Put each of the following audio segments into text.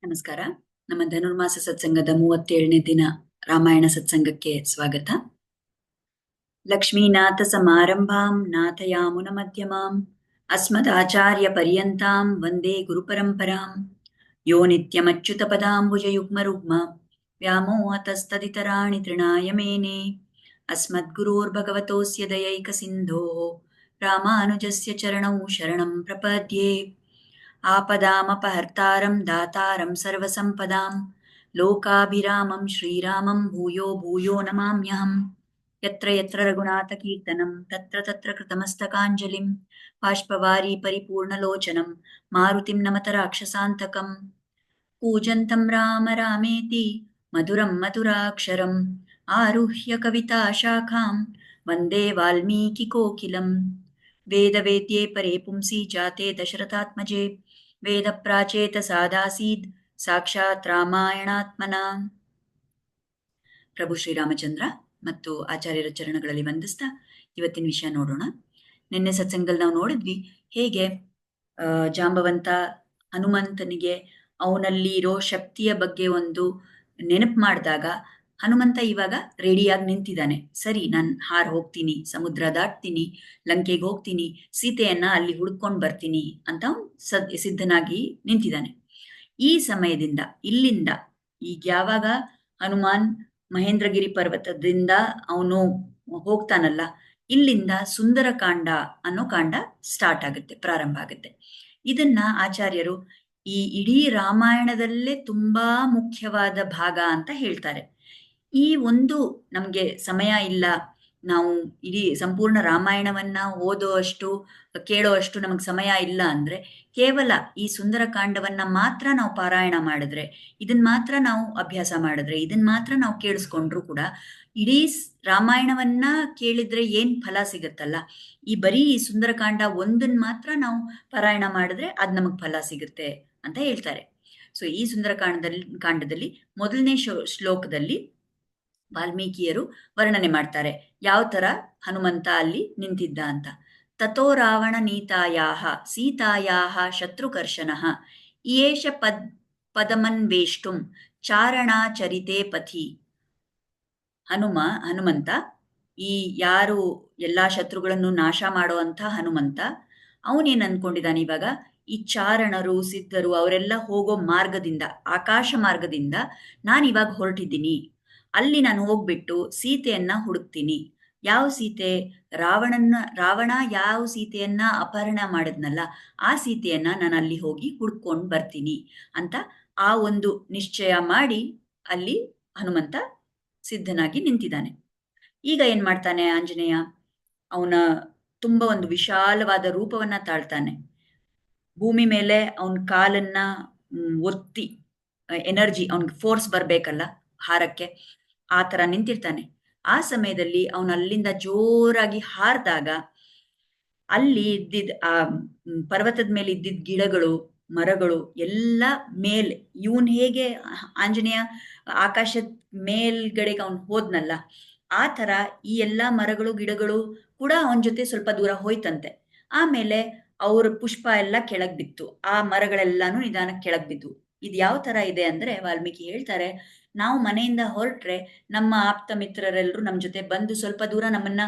ನಮಸ್ಕಾರ. ನಮ್ಮ ಧನುರ್ಮಾಸ ಸತ್ಸಂಗದ 37ನೇ ದಿನ ರಾಮಾಯಣ ಸತ್ಸಂಗಕ್ಕೆ ಸ್ವಾಗತ. ಲಕ್ಷ್ಮೀನಾಥ ಸಮಾರಂಭಾಂ ನಾಥಯಾಮುನ ಮಧ್ಯಮಾಂ ಅಸ್ಮದಾಚಾರ್ಯ ಪರ್ಯಂತಾಂ ವಂದೇ ಗುರುಪರಂಪರಾಂ. ಯೋ ನಿತ್ಯಮಚ್ಯುತ ಪದಾಂಬುಜಯುಗ್ಮರುಗ್ಮ ವ್ಯಾಮೋಹತಸ್ತದಿತರಾಣಿ ತೃಣಾಯ ಮೇನೆ. ಅಸ್ಮದ್ಗುರೋರ್ಭಗವತೋಸ್ಯ ದಯೈಕ ಸಿಂಧೋಃ ರಾಮಾನುಜಸ್ಯ ಚರಣೌ ಶರಣಂ ಪ್ರಪದ್ಯೆ. आपदामपहर्तारं दातारं सर्वसम्पदां लोकाभिरामं श्रीरामं भूयो भूयो नमाम्यहम्. यत्र यत्र रघुनाथकीर्तनं तत्र तत्र कृतमस्तकाञ्जलिं बाष्पवारी परिपूर्णलोचनं मारुतिं नमत राक्षसान्तकं. पूजन्तं राम रामेति मधुरं मधुराक्षरम् आरुह्य कविताशाखां वन्दे वाल्मीकिकोकिलम्. वेदवेद्ये परे पुंसि जाते दशरथात्मजे ವೇದಪ್ರಾಚೇತ ಸಾದಾಸೀದ್ ಸಾಕ್ಷಾತ್ ರಾಮಾಯಣಾತ್ಮನ. ಪ್ರಭು ಶ್ರೀರಾಮಚಂದ್ರ ಮತ್ತು ಆಚಾರ್ಯರ ಚರಣಗಳಲ್ಲಿ ವಂದಿಸ್ತಾ ಇವತ್ತಿನ ವಿಷಯ ನೋಡೋಣ. ನಿನ್ನೆ ಸತ್ಸಂಗದಲ್ಲಿ ನಾವು ನೋಡಿದ್ವಿ ಹೇಗೆ ಜಾಂಬವಂತ ಹನುಮಂತನಿಗೆ ಅವನಲ್ಲಿ ಇರೋ ಶಕ್ತಿಯ ಬಗ್ಗೆ ಒಂದು ನೆನಪು ಮಾಡಿದಾಗ ಹನುಮಂತ ಇವಾಗ ರೆಡಿಯಾಗಿ ನಿಂತಿದ್ದಾನೆ. ಸರಿ, ನಾನು ಹಾರ್ ಹೋಗ್ತೀನಿ, ಸಮುದ್ರ ದಾಟ್ತೀನಿ, ಲಂಕೆಗೆ ಹೋಗ್ತೀನಿ, ಸೀತೆಯನ್ನ ಅಲ್ಲಿ ಹುಡ್ಕೊಂಡು ಬರ್ತೀನಿ ಅಂತ ಸಿದ್ಧನಾಗಿ ನಿಂತಿದ್ದಾನೆ. ಈ ಸಮಯದಿಂದ ಇಲ್ಲಿಂದ ಈಗ ಯಾವಾಗ ಹನುಮಾನ್ ಮಹೇಂದ್ರಗಿರಿ ಪರ್ವತದಿಂದ ಅವನು ಹೋಗ್ತಾನಲ್ಲ, ಇಲ್ಲಿಂದ ಸುಂದರಕಾಂಡ ಅನ್ನೋ ಕಾಂಡ ಸ್ಟಾರ್ಟ್ ಆಗುತ್ತೆ, ಪ್ರಾರಂಭ ಆಗುತ್ತೆ. ಇದನ್ನ ಆಚಾರ್ಯರು ಈ ಇಡೀ ರಾಮಾಯಣದಲ್ಲೇ ತುಂಬಾ ಮುಖ್ಯವಾದ ಭಾಗ ಅಂತ ಹೇಳ್ತಾರೆ. ಈ ಒಂದು ನಮ್ಗೆ ಸಮಯ ಇಲ್ಲ, ನಾವು ಇಡೀ ಸಂಪೂರ್ಣ ರಾಮಾಯಣವನ್ನ ಓದೋ ಅಷ್ಟು ಕೇಳೋ ಅಷ್ಟು ನಮಗೆ ಸಮಯ ಇಲ್ಲ ಅಂದ್ರೆ ಕೇವಲ ಈ ಸುಂದರಕಾಂಡವನ್ನ ಮಾತ್ರ ನಾವು ಪಾರಾಯಣ ಮಾಡಿದ್ರೆ, ಇದನ್ನ ಮಾತ್ರ ನಾವು ಅಭ್ಯಾಸ ಮಾಡಿದ್ರೆ, ಇದನ್ನ ಮಾತ್ರ ನಾವು ಕೇಳಿಸ್ಕೊಂಡ್ರು ಕೂಡ ಇಡೀ ರಾಮಾಯಣವನ್ನ ಕೇಳಿದ್ರೆ ಏನ್ ಫಲ ಸಿಗುತ್ತಲ್ಲ, ಈ ಬರೀ ಈ ಸುಂದರಕಾಂಡ ಒಂದನ್ನ ಮಾತ್ರ ನಾವು ಪಾರಾಯಣ ಮಾಡಿದ್ರೆ ಅದ್ ನಮಗ್ ಫಲ ಸಿಗುತ್ತೆ ಅಂತ ಹೇಳ್ತಾರೆ. ಸೊ ಈ ಕಾಂಡದಲ್ಲಿ ಮೊದಲನೇ ಶ್ಲೋಕದಲ್ಲಿ ವಾಲ್ಮೀಕಿಯರು ವರ್ಣನೆ ಮಾಡ್ತಾರೆ ಯಾವ ತರ ಹನುಮಂತ ಅಲ್ಲಿ ನಿಂತಿದ್ದ ಅಂತ. ತಥೋ ರಾವಣ ನೀತಾಯಾಹ ಸೀತಾಯಾಹ ಶತ್ರುಕರ್ಷಣಃ ಏಷ ಪದಮನ್ವೇಷ್ಟುಂ ಚಾರಣಾಚರಿತೆ ಪಥಿ. ಹನುಮಂತ ಈ ಯಾರು ಎಲ್ಲಾ ಶತ್ರುಗಳನ್ನು ನಾಶ ಮಾಡುವಂತ ಹನುಮಂತ ಅವನೇನ್ ಅನ್ಕೊಂಡಿದ್ದಾನೆ, ಇವಾಗ ಈ ಚಾರಣರು ಸಿದ್ಧರು ಅವರೆಲ್ಲ ಹೋಗೋ ಮಾರ್ಗದಿಂದ, ಆಕಾಶ ಮಾರ್ಗದಿಂದ ನಾನಿವಾಗ ಹೊರಟಿದ್ದೀನಿ, ಅಲ್ಲಿ ನಾನು ಹೋಗ್ಬಿಟ್ಟು ಸೀತೆಯನ್ನ ಹುಡುಕ್ತೀನಿ. ಯಾವ ಸೀತೆ? ರಾವಣ ಯಾವ ಸೀತೆಯನ್ನ ಅಪಹರಣ ಮಾಡಿದ್ನಲ್ಲ ಆ ಸೀತೆಯನ್ನ ನಾನು ಅಲ್ಲಿ ಹೋಗಿ ಹುಡ್ಕೊಂಡು ಬರ್ತೀನಿ ಅಂತ ಆ ಒಂದು ನಿಶ್ಚಯ ಮಾಡಿ ಅಲ್ಲಿ ಹನುಮಂತ ಸಿದ್ಧನಾಗಿ ನಿಂತಿದ್ದಾನೆ. ಈಗ ಏನ್ ಮಾಡ್ತಾನೆ ಆಂಜನೇಯ? ಅವನ ತುಂಬಾ ಒಂದು ವಿಶಾಲವಾದ ರೂಪವನ್ನ ತಾಳ್ತಾನೆ. ಭೂಮಿ ಮೇಲೆ ಅವನ ಕಾಲನ್ನ ಒತ್ತಿ ಎನರ್ಜಿ, ಅವನ್ಗೆ ಫೋರ್ಸ್ ಬರ್ಬೇಕಲ್ಲ ಹಾರಕ್ಕೆ, ಆ ತರ ನಿಂತಿರ್ತಾನೆ. ಆ ಸಮಯದಲ್ಲಿ ಅವನು ಅಲ್ಲಿಂದ ಜೋರಾಗಿ ಹಾರಿದಾಗ ಅಲ್ಲಿ ಇದ್ದಿದ್ ಆ ಪರ್ವತದ ಮೇಲೆ ಇದ್ದಿದ್ ಗಿಡಗಳು ಮರಗಳು ಎಲ್ಲ ಮೇಲೆ, ಇವನ್ ಹೇಗೆ ಆಂಜನೇಯ ಆಕಾಶದ ಮೇಲ್ಗಡೆಗೆ ಅವನ್ ಹೋದ್ನಲ್ಲ ಆ ತರ ಈ ಎಲ್ಲಾ ಮರಗಳು ಗಿಡಗಳು ಕೂಡ ಅವನ ಜೊತೆ ಸ್ವಲ್ಪ ದೂರ ಹೋಯ್ತಂತೆ. ಆಮೇಲೆ ಅವ್ರ ಪುಷ್ಪ ಎಲ್ಲ ಕೆಳಗ್ ಬಿತ್ತು, ಆ ಮರಗಳೆಲ್ಲಾನು ನಿಧಾನ ಕೆಳಗ್ ಬಿದ್ದು. ಇದು ಯಾವ ತರ ಇದೆ ಅಂದ್ರೆ ವಾಲ್ಮೀಕಿ ಹೇಳ್ತಾರೆ, ನಾವು ಮನೆಯಿಂದ ಹೊರಟ್ರೆ ನಮ್ಮ ಆಪ್ತ ಮಿತ್ರರೆಲ್ಲರೂ ನಮ್ ಜೊತೆ ಬಂದು ಸ್ವಲ್ಪ ದೂರ ನಮ್ಮನ್ನ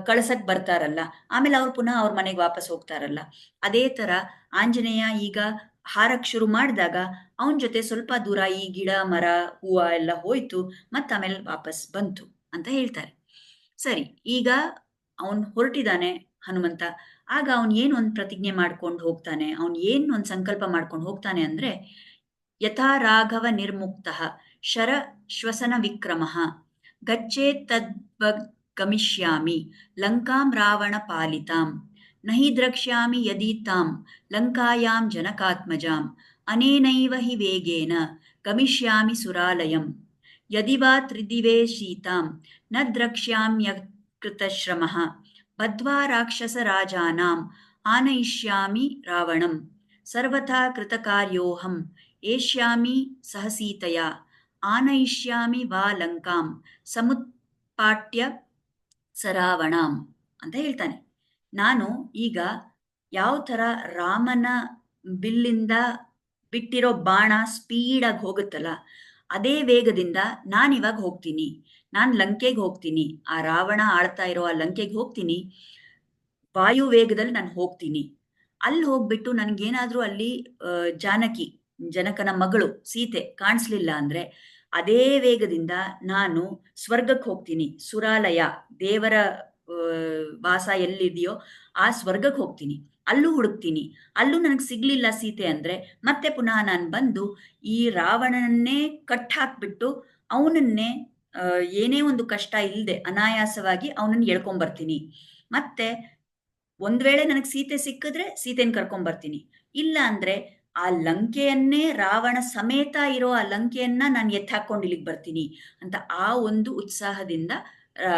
ಕಳ್ಸಕ್ ಬರ್ತಾರಲ್ಲ, ಆಮೇಲೆ ಅವ್ರು ಪುನಃ ಅವ್ರ ಮನೆಗೆ ವಾಪಸ್ ಹೋಗ್ತಾರಲ್ಲ, ಅದೇ ತರ ಆಂಜನೇಯ ಈಗ ಹಾರಕ್ ಶುರು ಮಾಡಿದಾಗ ಅವನ ಜೊತೆ ಸ್ವಲ್ಪ ದೂರ ಈ ಗಿಡ ಮರ ಹೂವ ಎಲ್ಲ ಹೋಯ್ತು, ಮತ್ತ ಆಮೇಲೆ ವಾಪಸ್ ಬಂತು ಅಂತ ಹೇಳ್ತಾರೆ. ಸರಿ, ಈಗ ಅವನ್ ಹೊರಟಿದ್ದಾನೆ ಹನುಮಂತ. ಆಗ ಅವನ್ ಏನ್ ಒಂದ್ ಪ್ರತಿಜ್ಞೆ ಮಾಡ್ಕೊಂಡು ಹೋಗ್ತಾನೆ, ಅವನ್ ಏನ್ ಒಂದ್ ಸಂಕಲ್ಪ ಮಾಡ್ಕೊಂಡು ಹೋಗ್ತಾನೆ ಅಂದ್ರೆ, ಯಥಾ ರಾಘವ ನಿರ್ಮುಕ್ತಃ ಶರ ಶ್ವಸನ ವಿಕ್ರಮಃ ಗಚ್ಚೇತ್ ತದ್ವಗಮಿಷ್ಯಾಮಿ ಲಂಕಾಂ ರಾವಣ ಪಾಲಿತಾಂ ನಹಿ ದ್ರಕ್ಷ್ಯಾಮಿ ಯದಿ ತಾಂ ಲಂಕಾಯಾಂ ಜನಕಾತ್ಮಜಾಂ ಅನೇನೈವ ಹಿ ವೇಗೇನ ಗಮಿಷ್ಯಾಮಿ ಸುರಾಲಯಂ ಯದಿ ವಾ ತ್ರಿದಿವೇ ಶೀತಾಂ ನ ದ್ರಕ್ಷ್ಯಾಮ್ಯಕೃತಶ್ರಮಃ ಬದ್ಧ್ವಾ ರಾಕ್ಷಸ ರಾಜಾನಾಂ ಆನಯಿಷ್ಯಾಮಿ ರಾವಣಂ ಸರ್ವಥಾ ಕೃತಕಾರ್ಯೋಹಂ ಏಷ್ಯಾಮಿ ಸಹ ಸೀತೆಯ ಆನಯಿಷ್ಯಾಮಿ ವಾ ಲಂಕಾಂ ಸಮುತ್ಪಾಟ್ಯ ಸರಾವಣಾಂ ಅಂತ ಹೇಳ್ತಾನೆ. ನಾನು ಈಗ ಯಾವ ತರ ರಾಮನ ಬಿಲ್ಲಿಂದ ಬಿಟ್ಟಿರೋ ಬಾಣ ಸ್ಪೀಡಾಗಿ ಹೋಗುತ್ತಲ್ಲ, ಅದೇ ವೇಗದಿಂದ ನಾನಿವಾಗ ಹೋಗ್ತೀನಿ. ನಾನು ಲಂಕೆಗೆ ಹೋಗ್ತೀನಿ. ಆ ರಾವಣ ಆಳ್ತಾ ಇರೋ ಆ ಲಂಕೆಗೆ ಹೋಗ್ತೀನಿ. ವಾಯು ವೇಗದಲ್ಲಿ ನಾನು ಹೋಗ್ತೀನಿ. ಅಲ್ಲಿ ಹೋಗ್ಬಿಟ್ಟು ನನ್ಗೇನಾದ್ರೂ ಅಲ್ಲಿ ಜಾನಕಿ, ಜನಕನ ಮಗಳು ಸೀತೆ ಕಾಣಿಸ್ಲಿಲ್ಲ ಅಂದ್ರೆ, ಅದೇ ವೇಗದಿಂದ ನಾನು ಸ್ವರ್ಗಕ್ಕೆ ಹೋಗ್ತೀನಿ. ಸುರಾಲಯ, ದೇವರ ವಾಸ ಎಲ್ಲಿದೆಯೋ ಆ ಸ್ವರ್ಗಕ್ಕೆ ಹೋಗ್ತೀನಿ. ಅಲ್ಲೂ ಹುಡುಕ್ತೀನಿ. ಅಲ್ಲೂ ನನಗೆ ಸಿಗ್ಲಿಲ್ಲ ಸೀತೆ ಅಂದ್ರೆ, ಮತ್ತೆ ಪುನಃ ನಾನು ಬಂದು ಈ ರಾವಣನನ್ನೇ ಕಟ್ ಹಾಕ್ಬಿಟ್ಟು ಅವನನ್ನೇ ಏನೇ ಒಂದು ಕಷ್ಟ ಇಲ್ಲದೆ ಅನಾಯಾಸವಾಗಿ ಅವನನ್ನು ಎಳ್ಕೊಂಬರ್ತೀನಿ. ಮತ್ತೆ ಒಂದ್ ವೇಳೆ ನನಗೆ ಸೀತೆ ಸಿಕ್ಕಿದ್ರೆ ಸೀತೆನ ಕರ್ಕೊಂಬರ್ತೀನಿ. ಇಲ್ಲ ಅಂದ್ರೆ ಆ ಲಂಕೆಯನ್ನೇ ರಾವಣ ಸಮೇತ ಇರೋ ಆ ಲಂಕೆಯನ್ನ ನಾನು ಎತ್ತಾಕೊಂಡು ಇಲ್ಲಿಗೆ ಬರ್ತೀನಿ ಅಂತ ಆ ಒಂದು ಉತ್ಸಾಹದಿಂದ ಆ,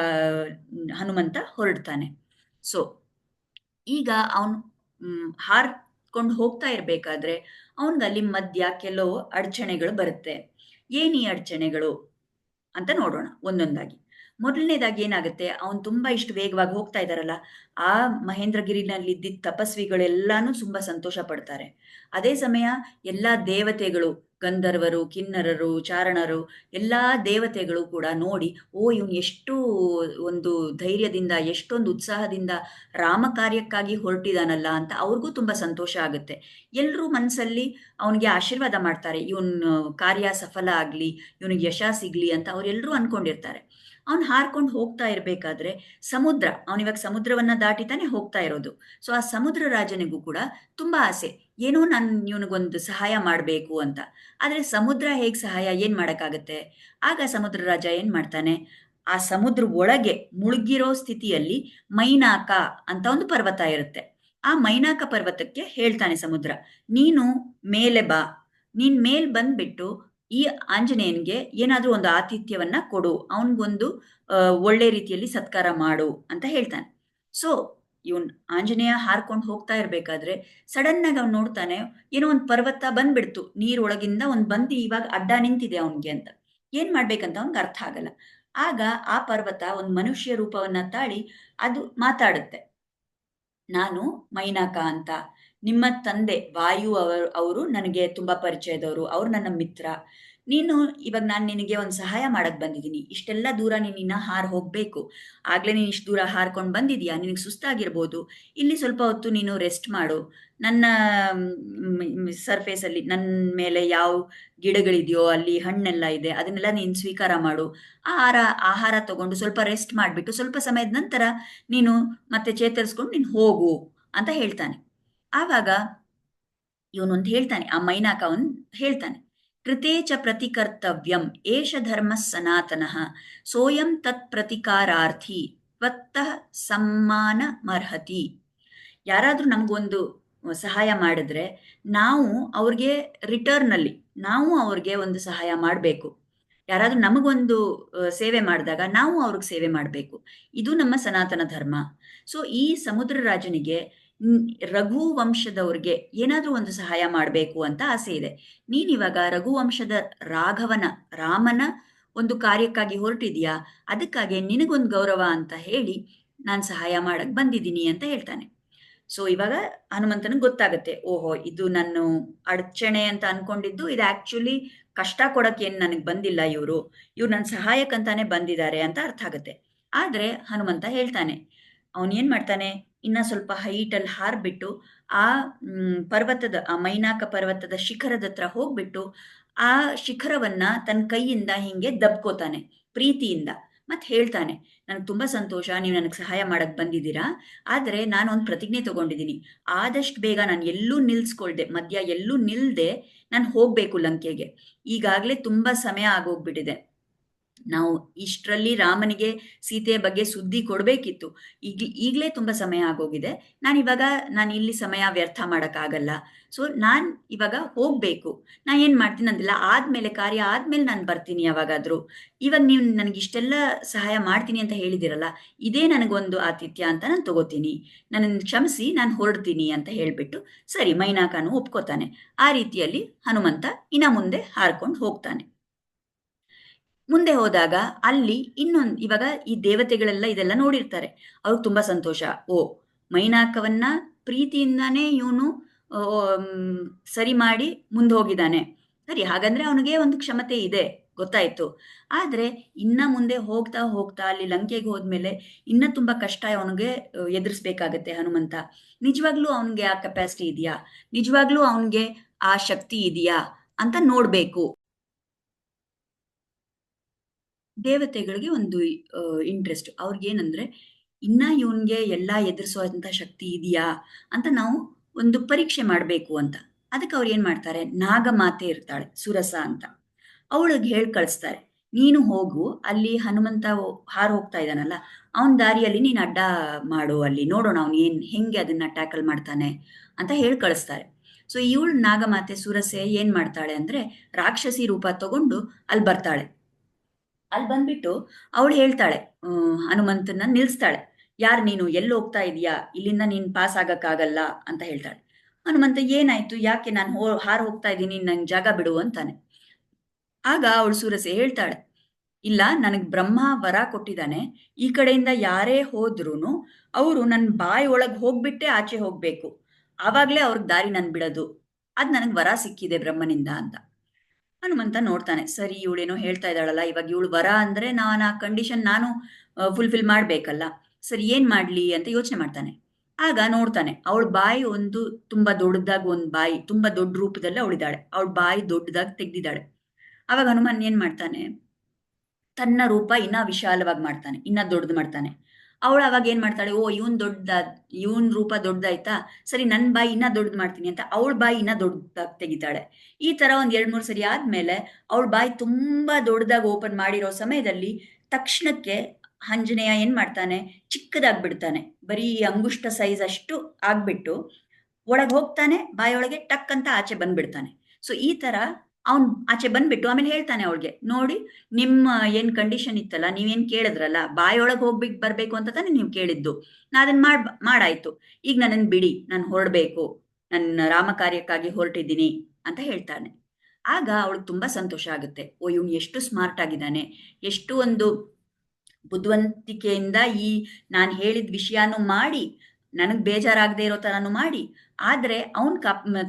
ಹನುಮಂತ ಹೊರಡ್ತಾನೆ. ಸೊ ಈಗ ಅವನು ಹಾರ್ಕೊಂಡು ಹೋಗ್ತಾ ಇರ್ಬೇಕಾದ್ರೆ ಅವನಿಗಲ್ಲಿ ಮಧ್ಯ ಕೆಲವು ಅಡಚಣೆಗಳು ಬರುತ್ತೆ. ಏನ್ ಈ ಅಡಚಣೆಗಳು ಅಂತ ನೋಡೋಣ ಒಂದೊಂದಾಗಿ. ಮೊದಲನೇದಾಗಿ ಏನಾಗುತ್ತೆ, ಅವನು ತುಂಬಾ ಇಷ್ಟು ವೇಗವಾಗಿ ಹೋಗ್ತಾ ಇದ್ದಾರಲ್ಲ, ಆ ಮಹೇಂದ್ರಗಿರಿನಲ್ಲಿದ್ದ ತಪಸ್ವಿಗಳೆಲ್ಲಾನು ತುಂಬಾ ಸಂತೋಷ ಪಡ್ತಾರೆ. ಅದೇ ಸಮಯ ಎಲ್ಲಾ ದೇವತೆಗಳು, ಗಂಧರ್ವರು, ಕಿನ್ನರರು, ಚಾರಣರು, ಎಲ್ಲಾ ದೇವತೆಗಳು ಕೂಡ ನೋಡಿ, ಓ ಇವನು ಎಷ್ಟು ಒಂದು ಧೈರ್ಯದಿಂದ, ಎಷ್ಟೊಂದು ಉತ್ಸಾಹದಿಂದ ರಾಮ ಕಾರ್ಯಕ್ಕಾಗಿ ಹೊರಟಿದಾನಲ್ಲ ಅಂತ ಅವ್ರಿಗೂ ತುಂಬಾ ಸಂತೋಷ ಆಗುತ್ತೆ. ಎಲ್ರೂ ಮನಸ್ಸಲ್ಲಿ ಅವನಿಗೆ ಆಶೀರ್ವಾದ ಮಾಡ್ತಾರೆ, ಇವನ್ ಕಾರ್ಯ ಸಫಲ ಆಗ್ಲಿ, ಇವನಿಗೆ ಯಶ ಸಿಗ್ಲಿ ಅಂತ ಅವರೆಲ್ಲರೂ ಅನ್ಕೊಂಡಿರ್ತಾರೆ. ಅವ್ನು ಹಾರ್ಕೊಂಡು ಹೋಗ್ತಾ ಇರ್ಬೇಕಾದ್ರೆ ಸಮುದ್ರ, ಅವನಿವಾಗ ಸಮುದ್ರವನ್ನ ದಾಟಿತಾನೆ ಹೋಗ್ತಾ ಇರೋದು. ಸೊ ಆ ಸಮುದ್ರ ರಾಜನಿಗೂ ಕೂಡ ತುಂಬಾ ಆಸೆ, ಏನೋ ನಾನು ಇವನಿಗೊಂದು ಸಹಾಯ ಮಾಡಬೇಕು ಅಂತ. ಆದ್ರೆ ಸಮುದ್ರ ಹೇಗ್ ಸಹಾಯ, ಏನ್ ಮಾಡಕ್ಕಾಗತ್ತೆ? ಆಗ ಸಮುದ್ರ ರಾಜ ಏನ್ ಮಾಡ್ತಾನೆ, ಆ ಸಮುದ್ರ ಒಳಗೆ ಮುಳುಗಿರೋ ಸ್ಥಿತಿಯಲ್ಲಿ ಮೈನಾಕ ಅಂತ ಒಂದು ಪರ್ವತ ಇರುತ್ತೆ. ಆ ಮೈನಾಕ ಪರ್ವತಕ್ಕೆ ಹೇಳ್ತಾನೆ ಸಮುದ್ರ, ನೀನು ಮೇಲೆ ಬಾ, ನೀನ್ ಮೇಲ್ ಬಂದ್ಬಿಟ್ಟು ಈ ಆಂಜನೇಯನ್ಗೆ ಏನಾದ್ರೂ ಒಂದು ಆತಿಥ್ಯವನ್ನ ಕೊಡು, ಅವನ್ಗೊಂದು ಒಳ್ಳೆ ರೀತಿಯಲ್ಲಿ ಸತ್ಕಾರ ಮಾಡು ಅಂತ ಹೇಳ್ತಾನೆ. ಸೊ ಇವನ್ ಆಂಜನೇಯ ಹಾರ್ಕೊಂಡು ಹೋಗ್ತಾ ಇರ್ಬೇಕಾದ್ರೆ ಸಡನ್ ಆಗಿ ಅವ್ನು ನೋಡ್ತಾನೆ, ಏನೋ ಒಂದು ಪರ್ವತ ಬಂದ್ಬಿಡ್ತು, ನೀರೊಳಗಿಂದ ಒಂದ್ ಬಂದು ಇವಾಗ ಅಡ್ಡ ನಿಂತಿದೆ ಅವನ್ಗೆ ಅಂತ. ಏನ್ ಮಾಡ್ಬೇಕಂತ ಅವ್ನ್ಗೆ ಅರ್ಥ ಆಗಲ್ಲ. ಆಗ ಆ ಪರ್ವತ ಒಂದು ಮನುಷ್ಯ ರೂಪವನ್ನ ತಾಳಿ ಅದು ಮಾತಾಡುತ್ತೆ, ನಾನು ಮೈನಾಕ ಅಂತ, ನಿಮ್ಮ ತಂದೆ ವಾಯು ಅವರು ನನಗೆ ತುಂಬಾ ಪರಿಚಯದವರು, ಅವ್ರು ನನ್ನ ಮಿತ್ರ. ನೀನು ಇವಾಗ ನಾನು ನಿನಗೆ ಒಂದು ಸಹಾಯ ಮಾಡಕ್ ಬಂದಿದ್ದೀನಿ. ಇಷ್ಟೆಲ್ಲ ದೂರ ನೀನಿನ್ನ ಹಾರ್ ಹೋಗ್ಬೇಕು. ಆಗ್ಲೇ ನೀನು ಇಷ್ಟು ದೂರ ಹಾರ್ಕೊಂಡು ಬಂದಿದ್ಯಾ, ನಿನಗೆ ಸುಸ್ತಾಗಿರ್ಬೋದು. ಇಲ್ಲಿ ಸ್ವಲ್ಪ ಹೊತ್ತು ನೀನು ರೆಸ್ಟ್ ಮಾಡು. ನನ್ನ ಸರ್ಫೇಸ್ ಅಲ್ಲಿ, ನನ್ನ ಮೇಲೆ ಯಾವ ಗಿಡಗಳಿದೆಯೋ ಅಲ್ಲಿ ಹಣ್ಣೆಲ್ಲ ಇದೆ, ಅದನ್ನೆಲ್ಲ ನೀನು ಸ್ವೀಕಾರ ಮಾಡು. ಆಹಾರ ಆಹಾರ ತಗೊಂಡು ಸ್ವಲ್ಪ ರೆಸ್ಟ್ ಮಾಡಿಬಿಟ್ಟು ಸ್ವಲ್ಪ ಸಮಯದ ನಂತರ ನೀನು ಮತ್ತೆ ಚೇತರಿಸ್ಕೊಂಡು ನೀನು ಹೋಗು ಅಂತ ಹೇಳ್ತಾನೆ. ಆವಾಗ ಇವನೊಂದು ಹೇಳ್ತಾನೆ, ಆ ಮೈನಾಕ ಅವನ್ ಹೇಳ್ತಾನೆ, ಕೃತೇ ಚ ಪ್ರತಿಕರ್ತವ್ಯಂ ಏಷ ಧರ್ಮ ಸನಾತನಃ ಸೋಯಂ ತತ್ ಪ್ರತಿಕಾರಾರ್ಥಿ ತ್ವತ್ತಃ ಸಮ್ಮಾನ ಮರ್ಹತಿ. ಯಾರಾದ್ರೂ ನಮಗೊಂದು ಸಹಾಯ ಮಾಡಿದ್ರೆ ನಾವು ಅವ್ರಿಗೆ ರಿಟರ್ನ್ ಅಲ್ಲಿ ನಾವು ಅವ್ರಿಗೆ ಒಂದು ಸಹಾಯ ಮಾಡಬೇಕು. ಯಾರಾದ್ರೂ ನಮಗೊಂದು ಸೇವೆ ಮಾಡಿದಾಗ ನಾವು ಅವ್ರಿಗೆ ಸೇವೆ ಮಾಡಬೇಕು. ಇದು ನಮ್ಮ ಸನಾತನ ಧರ್ಮ. ಸೊ ಈ ಸಮುದ್ರ ರಾಜನಿಗೆ ರಘು ವಂಶದವ್ರಿಗೆ ಏನಾದ್ರೂ ಒಂದು ಸಹಾಯ ಮಾಡಬೇಕು ಅಂತ ಆಸೆ ಇದೆ. ನೀನಿವಾಗ ರಘುವಂಶದ ರಾಘವನ, ರಾಮನ ಒಂದು ಕಾರ್ಯಕ್ಕಾಗಿ ಹೊರಟಿದ್ಯಾ, ಅದಕ್ಕಾಗಿ ನಿನಗೊಂದು ಗೌರವ ಅಂತ ಹೇಳಿ ನಾನು ಸಹಾಯ ಮಾಡಕ್ ಬಂದಿದ್ದೀನಿ ಅಂತ ಹೇಳ್ತಾನೆ. ಸೊ ಇವಾಗ ಹನುಮಂತನಿಗೆ ಗೊತ್ತಾಗತ್ತೆ, ಓಹೋ ಇದು ನಾನು ಅಡಚಣೆ ಅಂತ ಅನ್ಕೊಂಡಿದ್ದು, ಇದು ಆಕ್ಚುಲಿ ಕಷ್ಟ ಕೊಡಕ್ಕೆ ಏನ್ ನನಗೆ ಬಂದಿಲ್ಲ, ಇವ್ರು ನನ್ನ ಸಹಾಯಕ್ಕಂತಾನೆ ಬಂದಿದ್ದಾರೆ ಅಂತ ಅರ್ಥ ಆಗುತ್ತೆ. ಆದ್ರೆ ಹನುಮಂತ ಹೇಳ್ತಾನೆ, ಅವನ್ ಏನ್ ಮಾಡ್ತಾನೆ, ಇನ್ನ ಸ್ವಲ್ಪ ಹೈಟ್ ಅಲ್ಲಿ ಹಾರ್ಬಿಟ್ಟು ಆ ಪರ್ವತದ, ಆ ಮೈನಾಕ ಪರ್ವತದ ಶಿಖರದ ಹತ್ರ ಹೋಗ್ಬಿಟ್ಟು ಆ ಶಿಖರವನ್ನ ತನ್ನ ಕೈಯಿಂದ ಹಿಂಗೆ ದಬ್ಕೋತಾನೆ ಪ್ರೀತಿಯಿಂದ. ಮತ್ ಹೇಳ್ತಾನೆ, ನನಗೆ ತುಂಬಾ ಸಂತೋಷ, ನೀವು ನನಗೆ ಸಹಾಯ ಮಾಡಕ್ ಬಂದಿದ್ದೀರಾ. ಆದ್ರೆ ನಾನು ಒಂದು ಪ್ರತಿಜ್ಞೆ ತಗೊಂಡಿದ್ದೀನಿ, ಆದಷ್ಟು ಬೇಗ ನಾನು ಎಲ್ಲೂ ನಿಲ್ಸ್ಕೊಳ್ದೆ, ಮಧ್ಯ ಎಲ್ಲೂ ನಿಲ್ದೆ ನಾನು ಹೋಗ್ಬೇಕು ಲಂಕೆಗೆ. ಈಗಾಗ್ಲೇ ತುಂಬಾ ಸಮಯ ಆಗೋಗ್ಬಿಟ್ಟಿದೆ. ನಾವು ಇಷ್ಟರಲ್ಲಿ ರಾಮನಿಗೆ ಸೀತೆಯ ಬಗ್ಗೆ ಸುದ್ದಿ ಕೊಡ್ಬೇಕಿತ್ತು. ಈಗ್ಲೇ ತುಂಬಾ ಸಮಯ ಆಗೋಗಿದೆ. ನಾನು ಇಲ್ಲಿ ಸಮಯ ವ್ಯರ್ಥ ಮಾಡಕ್ಕಾಗಲ್ಲ. ಸೊ ನಾನ್ ಇವಾಗ ಹೋಗ್ಬೇಕು. ನಾ ಏನ್ ಮಾಡ್ತೀನಿ ಅಂದಿಲ್ಲ, ಆದ್ಮೇಲೆ ಕಾರ್ಯ ಆದ್ಮೇಲೆ ನಾನು ಬರ್ತೀನಿ ಯಾವಾಗಾದ್ರೂ. ಇವಾಗ ನೀವು ನನಗೆ ಇಷ್ಟೆಲ್ಲ ಸಹಾಯ ಮಾಡ್ತೀನಿ ಅಂತ ಹೇಳಿದಿರಲ್ಲ, ಇದೇ ನನಗೊಂದು ಆತಿಥ್ಯ ಅಂತ ನಾನು ತಗೋತೀನಿ. ನನ್ನನ್ನು ಕ್ಷಮಿಸಿ, ನಾನು ಹೊರಡ್ತೀನಿ ಅಂತ ಹೇಳ್ಬಿಟ್ಟು ಸರಿ ಮೈನಾಕನು ಒಪ್ಕೋತಾನೆ. ಆ ರೀತಿಯಲ್ಲಿ ಹನುಮಂತ ಇನ್ನ ಮುಂದೆ ಹಾರ್ಕೊಂಡು ಹೋಗ್ತಾನೆ. ಮುಂದೆ ಹೋದಾಗ ಅಲ್ಲಿ ಇವಾಗ ಈ ದೇವತೆಗಳೆಲ್ಲ ಇದೆಲ್ಲ ನೋಡಿರ್ತಾರೆ. ಅವ್ರಿಗೆ ತುಂಬಾ ಸಂತೋಷ, ಓ ಮೈನಾಕವನ್ನ ಪ್ರೀತಿಯಿಂದಾನೇ ಇವನು ಸರಿ ಮಾಡಿ ಮುಂದೆ ಹೋಗಿದ್ದಾನೆ. ಸರಿ, ಹಾಗಂದ್ರೆ ಅವನಿಗೆ ಒಂದು ಕ್ಷಮತೆ ಇದೆ, ಗೊತ್ತಾಯ್ತು. ಆದ್ರೆ ಇನ್ನ ಮುಂದೆ ಹೋಗ್ತಾ ಹೋಗ್ತಾ ಅಲ್ಲಿ ಲಂಕೆಗೆ ಹೋದ್ಮೇಲೆ ಇನ್ನ ತುಂಬಾ ಕಷ್ಟ ಅವನಿಗೆ ಎದುರಿಸ್ಬೇಕಾಗತ್ತೆ ಹನುಮಂತ. ನಿಜವಾಗ್ಲೂ ಅವನಿಗೆ ಆ ಕೆಪಾಸಿಟಿ ಇದೆಯಾ, ನಿಜವಾಗ್ಲೂ ಅವನಿಗೆ ಆ ಶಕ್ತಿ ಇದೆಯಾ ಅಂತ ನೋಡ್ಬೇಕು. ದೇವತೆಗಳಿಗೆ ಒಂದು ಇಂಟ್ರೆಸ್ಟ್. ಅವ್ರಿಗೇನಂದ್ರೆ, ಇನ್ನ ಇವನ್ಗೆ ಎಲ್ಲ ಎದುರಿಸುವಂಥ ಶಕ್ತಿ ಇದೆಯಾ ಅಂತ ನಾವು ಒಂದು ಪರೀಕ್ಷೆ ಮಾಡಬೇಕು ಅಂತ. ಅದಕ್ಕೆ ಅವ್ರು ಏನ್ ಮಾಡ್ತಾರೆ, ನಾಗಮಾತೆ ಇರ್ತಾಳೆ ಸುರಸ ಅಂತ. ಅವಳಿಗೆ ಹೇಳಿ ಕಳಿಸ್ತಾರೆ, ನೀನು ಹೋಗು ಅಲ್ಲಿ ಹನುಮಂತ ಹಾರು ಹೋಗ್ತಾ ಇದ್ದಾನಲ್ಲ, ಅವನ ದಾರಿಯಲ್ಲಿ ನೀನು ಅಡ್ಡ ಮಾಡು, ಅಲ್ಲಿ ನೋಡೋಣ ಅವ್ನು ಹೆಂಗೆ ಅದನ್ನ ಟ್ಯಾಕಲ್ ಮಾಡ್ತಾನೆ ಅಂತ ಹೇಳಿ ಕಳಿಸ್ತಾರೆ. ಸೊ ಇವಳು ನಾಗಮಾತೆ ಸುರಸೆ ಏನ್ ಮಾಡ್ತಾಳೆ ಅಂದ್ರೆ, ರಾಕ್ಷಸಿ ರೂಪ ತಗೊಂಡು ಅಲ್ಲಿ ಬರ್ತಾಳೆ. ಅಲ್ಲಿ ಬಂದ್ಬಿಟ್ಟು ಅವಳು ಹೇಳ್ತಾಳೆ, ಹನುಮಂತನ ನಿಲ್ಲಿಸ್ತಾಳೆ. ಯಾರು ನೀನು, ಎಲ್ಲಿ ಹೋಗ್ತಾ ಇದೀಯಾ, ಇಲ್ಲಿಂದ ನೀನ್ ಪಾಸ್ ಆಗಕ್ಕಾಗಲ್ಲ ಅಂತ ಹೇಳ್ತಾಳೆ. ಹನುಮಂತ ಏನಾಯ್ತು, ಯಾಕೆ, ನಾನು ಹಾರು ಹೋಗ್ತಾ ಇದ್ದೀನಿ, ನಂಗೆ ಜಾಗ ಬಿಡು ಅಂತಾನೆ. ಆಗ ಅವಳು ಸೂರಸೆ ಹೇಳ್ತಾಳೆ, ಇಲ್ಲ, ನನಗ್ ಬ್ರಹ್ಮ ವರ ಕೊಟ್ಟಿದ್ದಾನೆ, ಈ ಕಡೆಯಿಂದ ಯಾರೇ ಹೋದ್ರೂನು ಅವರು ನನ್ನ ಬಾಯಿ ಒಳಗ್ ಹೋಗ್ಬಿಟ್ಟೆ ಆಚೆ ಹೋಗ್ಬೇಕು, ಆವಾಗ್ಲೇ ಅವ್ರಿಗೆ ದಾರಿ ನನ್ ಬಿಡೋದು, ಅದ್ ನನಗ್ ವರ ಸಿಕ್ಕಿದೆ ಬ್ರಹ್ಮನಿಂದ ಅಂತ. ಹನುಮಂತ ನೋಡ್ತಾನೆ, ಸರಿ ಇವಳೇನೋ ಹೇಳ್ತಾ ಇದ್ದಾಳಲ್ಲ, ಇವಾಗ ಇವಳು ವರ ಅಂದ್ರೆ ನಾನು ಆ ಕಂಡೀಷನ್ ನಾನು ಫುಲ್ಫಿಲ್ ಮಾಡ್ಬೇಕಲ್ಲ, ಸರಿ ಏನ್ ಮಾಡ್ಲಿ ಅಂತ ಯೋಚನೆ ಮಾಡ್ತಾನೆ. ಆಗ ನೋಡ್ತಾನೆ, ಅವಳ ಬಾಯಿ ಒಂದು ತುಂಬಾ ದೊಡ್ಡದಾಗಿ, ಒಂದ್ ಬಾಯಿ ತುಂಬಾ ದೊಡ್ಡ ರೂಪದಲ್ಲಿ ಅವಳಿದ್ದಾಳೆ, ಅವಳ ಬಾಯಿ ದೊಡ್ಡದಾಗಿ ತೆಗ್ದಿದ್ದಾಳೆ. ಅವಾಗ ಹನುಮಾನ್ ಏನ್ ಮಾಡ್ತಾನೆ, ತನ್ನ ರೂಪ ಇನ್ನ ವಿಶಾಲವಾಗಿ ಮಾಡ್ತಾನೆ, ಇನ್ನ ದೊಡ್ಡದು ಮಾಡ್ತಾನೆ. ಅವಳು ಅವಾಗ ಏನ್ ಮಾಡ್ತಾಳೆ, ಓ ಇವನ್ ರೂಪ ದೊಡ್ಡದಾಯ್ತಾ, ಸರಿ ನನ್ ಬಾಯಿ ಇನ್ನ ದೊಡ್ಡದು ಮಾಡ್ತೀನಿ ಅಂತ ಅವಳ ಬಾಯಿ ಇನ್ನ ದೊಡ್ಡದಾಗಿ ತೆಗಿತಾಳೆ. ಈ ತರ ಒಂದ್ 2-3 ಸರಿ ಆದ್ಮೇಲೆ ಅವಳ ಬಾಯಿ ತುಂಬಾ ದೊಡ್ಡದಾಗಿ ಓಪನ್ ಮಾಡಿರೋ ಸಮಯದಲ್ಲಿ ತಕ್ಷಣಕ್ಕೆ ಆಂಜನೇಯ ಏನ್ ಮಾಡ್ತಾನೆ, ಚಿಕ್ಕದಾಗ್ಬಿಡ್ತಾನೆ, ಬರೀ ಅಂಗುಷ್ಟ ಸೈಜ್ ಅಷ್ಟು ಆಗ್ಬಿಟ್ಟು ಒಳಗೆ ಹೋಗ್ತಾನೆ, ಬಾಯೊಳಗೆ ಟಕ್ ಅಂತ ಆಚೆ ಬಂದ್ಬಿಡ್ತಾನೆ. ಸೊ ಈ ತರ ಅವ್ನ್ ಆಚೆ ಬಂದ್ಬಿಟ್ಟು ಆಮೇಲೆ ಹೇಳ್ತಾನೆ ಅವಳಿಗೆ, ನೋಡಿ ನಿಮ್ಮ ಏನ್ ಕಂಡೀಷನ್ ಇತ್ತಲ್ಲ, ನೀವೇನ್ ಕೇಳಿದ್ರಲ್ಲ, ಬಾಯೊಳಗೆ ಹೋಗ್ಬಿಟ್ಟು ಬರ್ಬೇಕು ಅಂತ ತಾನೇ ನೀವು ಕೇಳಿದ್ದು, ನಾ ಅದನ್ನ ಮಾಡಾಯ್ತು, ಈಗ ನನ್ನನ್ನು ಬಿಡಿ, ನಾನು ಹೊರಡ್ಬೇಕು, ನನ್ನ ರಾಮ ಕಾರ್ಯಕ್ಕಾಗಿ ಹೊರಟಿದ್ದೀನಿ ಅಂತ ಹೇಳ್ತಾನೆ. ಆಗ ಅವಳಿಗೆ ತುಂಬಾ ಸಂತೋಷ ಆಗುತ್ತೆ, ಓ ಇವ್ನು ಎಷ್ಟು ಸ್ಮಾರ್ಟ್ ಆಗಿದ್ದಾನೆ, ಎಷ್ಟು ಒಂದು ಬುದ್ಧಿವಂತಿಕೆಯಿಂದ ಈ ನಾನು ಹೇಳಿದ ವಿಷಯನೂ ಮಾಡಿ, ನನಗ್ ಬೇಜಾರಾಗದೆ ಇರೋ ತರಾನು ಮಾಡಿ, ಆದ್ರೆ ಅವನ್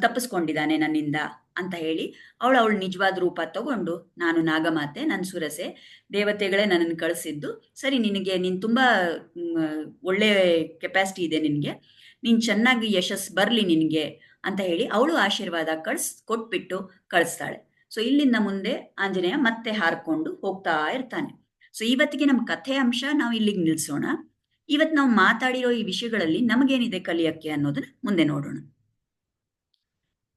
ತಪ್ಪಿಸ್ಕೊಂಡಿದ್ದಾನೆ ನನ್ನಿಂದ ಅಂತ ಹೇಳಿ ಅವಳ ನಿಜವಾದ ರೂಪ ತಗೊಂಡು, ನಾನು ನಾಗಮಾತೆ, ನನ್ನ ಸುರಸೆ, ದೇವತೆಗಳೇ ನನ್ನನ್ನು ಕಳಿಸಿದ್ದು, ಸರಿ ನಿನಗೆ ನೀನ್ ತುಂಬಾ ಒಳ್ಳೆ ಕೆಪಾಸಿಟಿ ಇದೆ ನಿನ್ಗೆ, ನೀನ್ ಚೆನ್ನಾಗಿ ಯಶಸ್ ಬರ್ಲಿ ನಿನ್ಗೆ ಅಂತ ಹೇಳಿ ಅವಳು ಆಶೀರ್ವಾದ ಕೊಟ್ಬಿಟ್ಟು ಕಳಿಸ್ತಾಳೆ. ಸೊ ಇಲ್ಲಿಂದ ಮುಂದೆ ಆಂಜನೇಯ ಮತ್ತೆ ಹಾರ್ಕೊಂಡು ಹೋಗ್ತಾ ಇರ್ತಾನೆ. ಸೊ ಇವತ್ತಿಗೆ ನಮ್ಮ ಕಥೆ ಅಂಶ ನಾವು ಇಲ್ಲಿಗೆ ನಿಲ್ಸೋಣ. ಇವತ್ತು ನಾವು ಮಾತಾಡಿರೋ ಈ ವಿಷಯಗಳಲ್ಲಿ ನಮಗೇನಿದೆ ಕಲಿಯಕ್ಕೆ ಅನ್ನೋದನ್ನ ಮುಂದೆ ನೋಡೋಣ.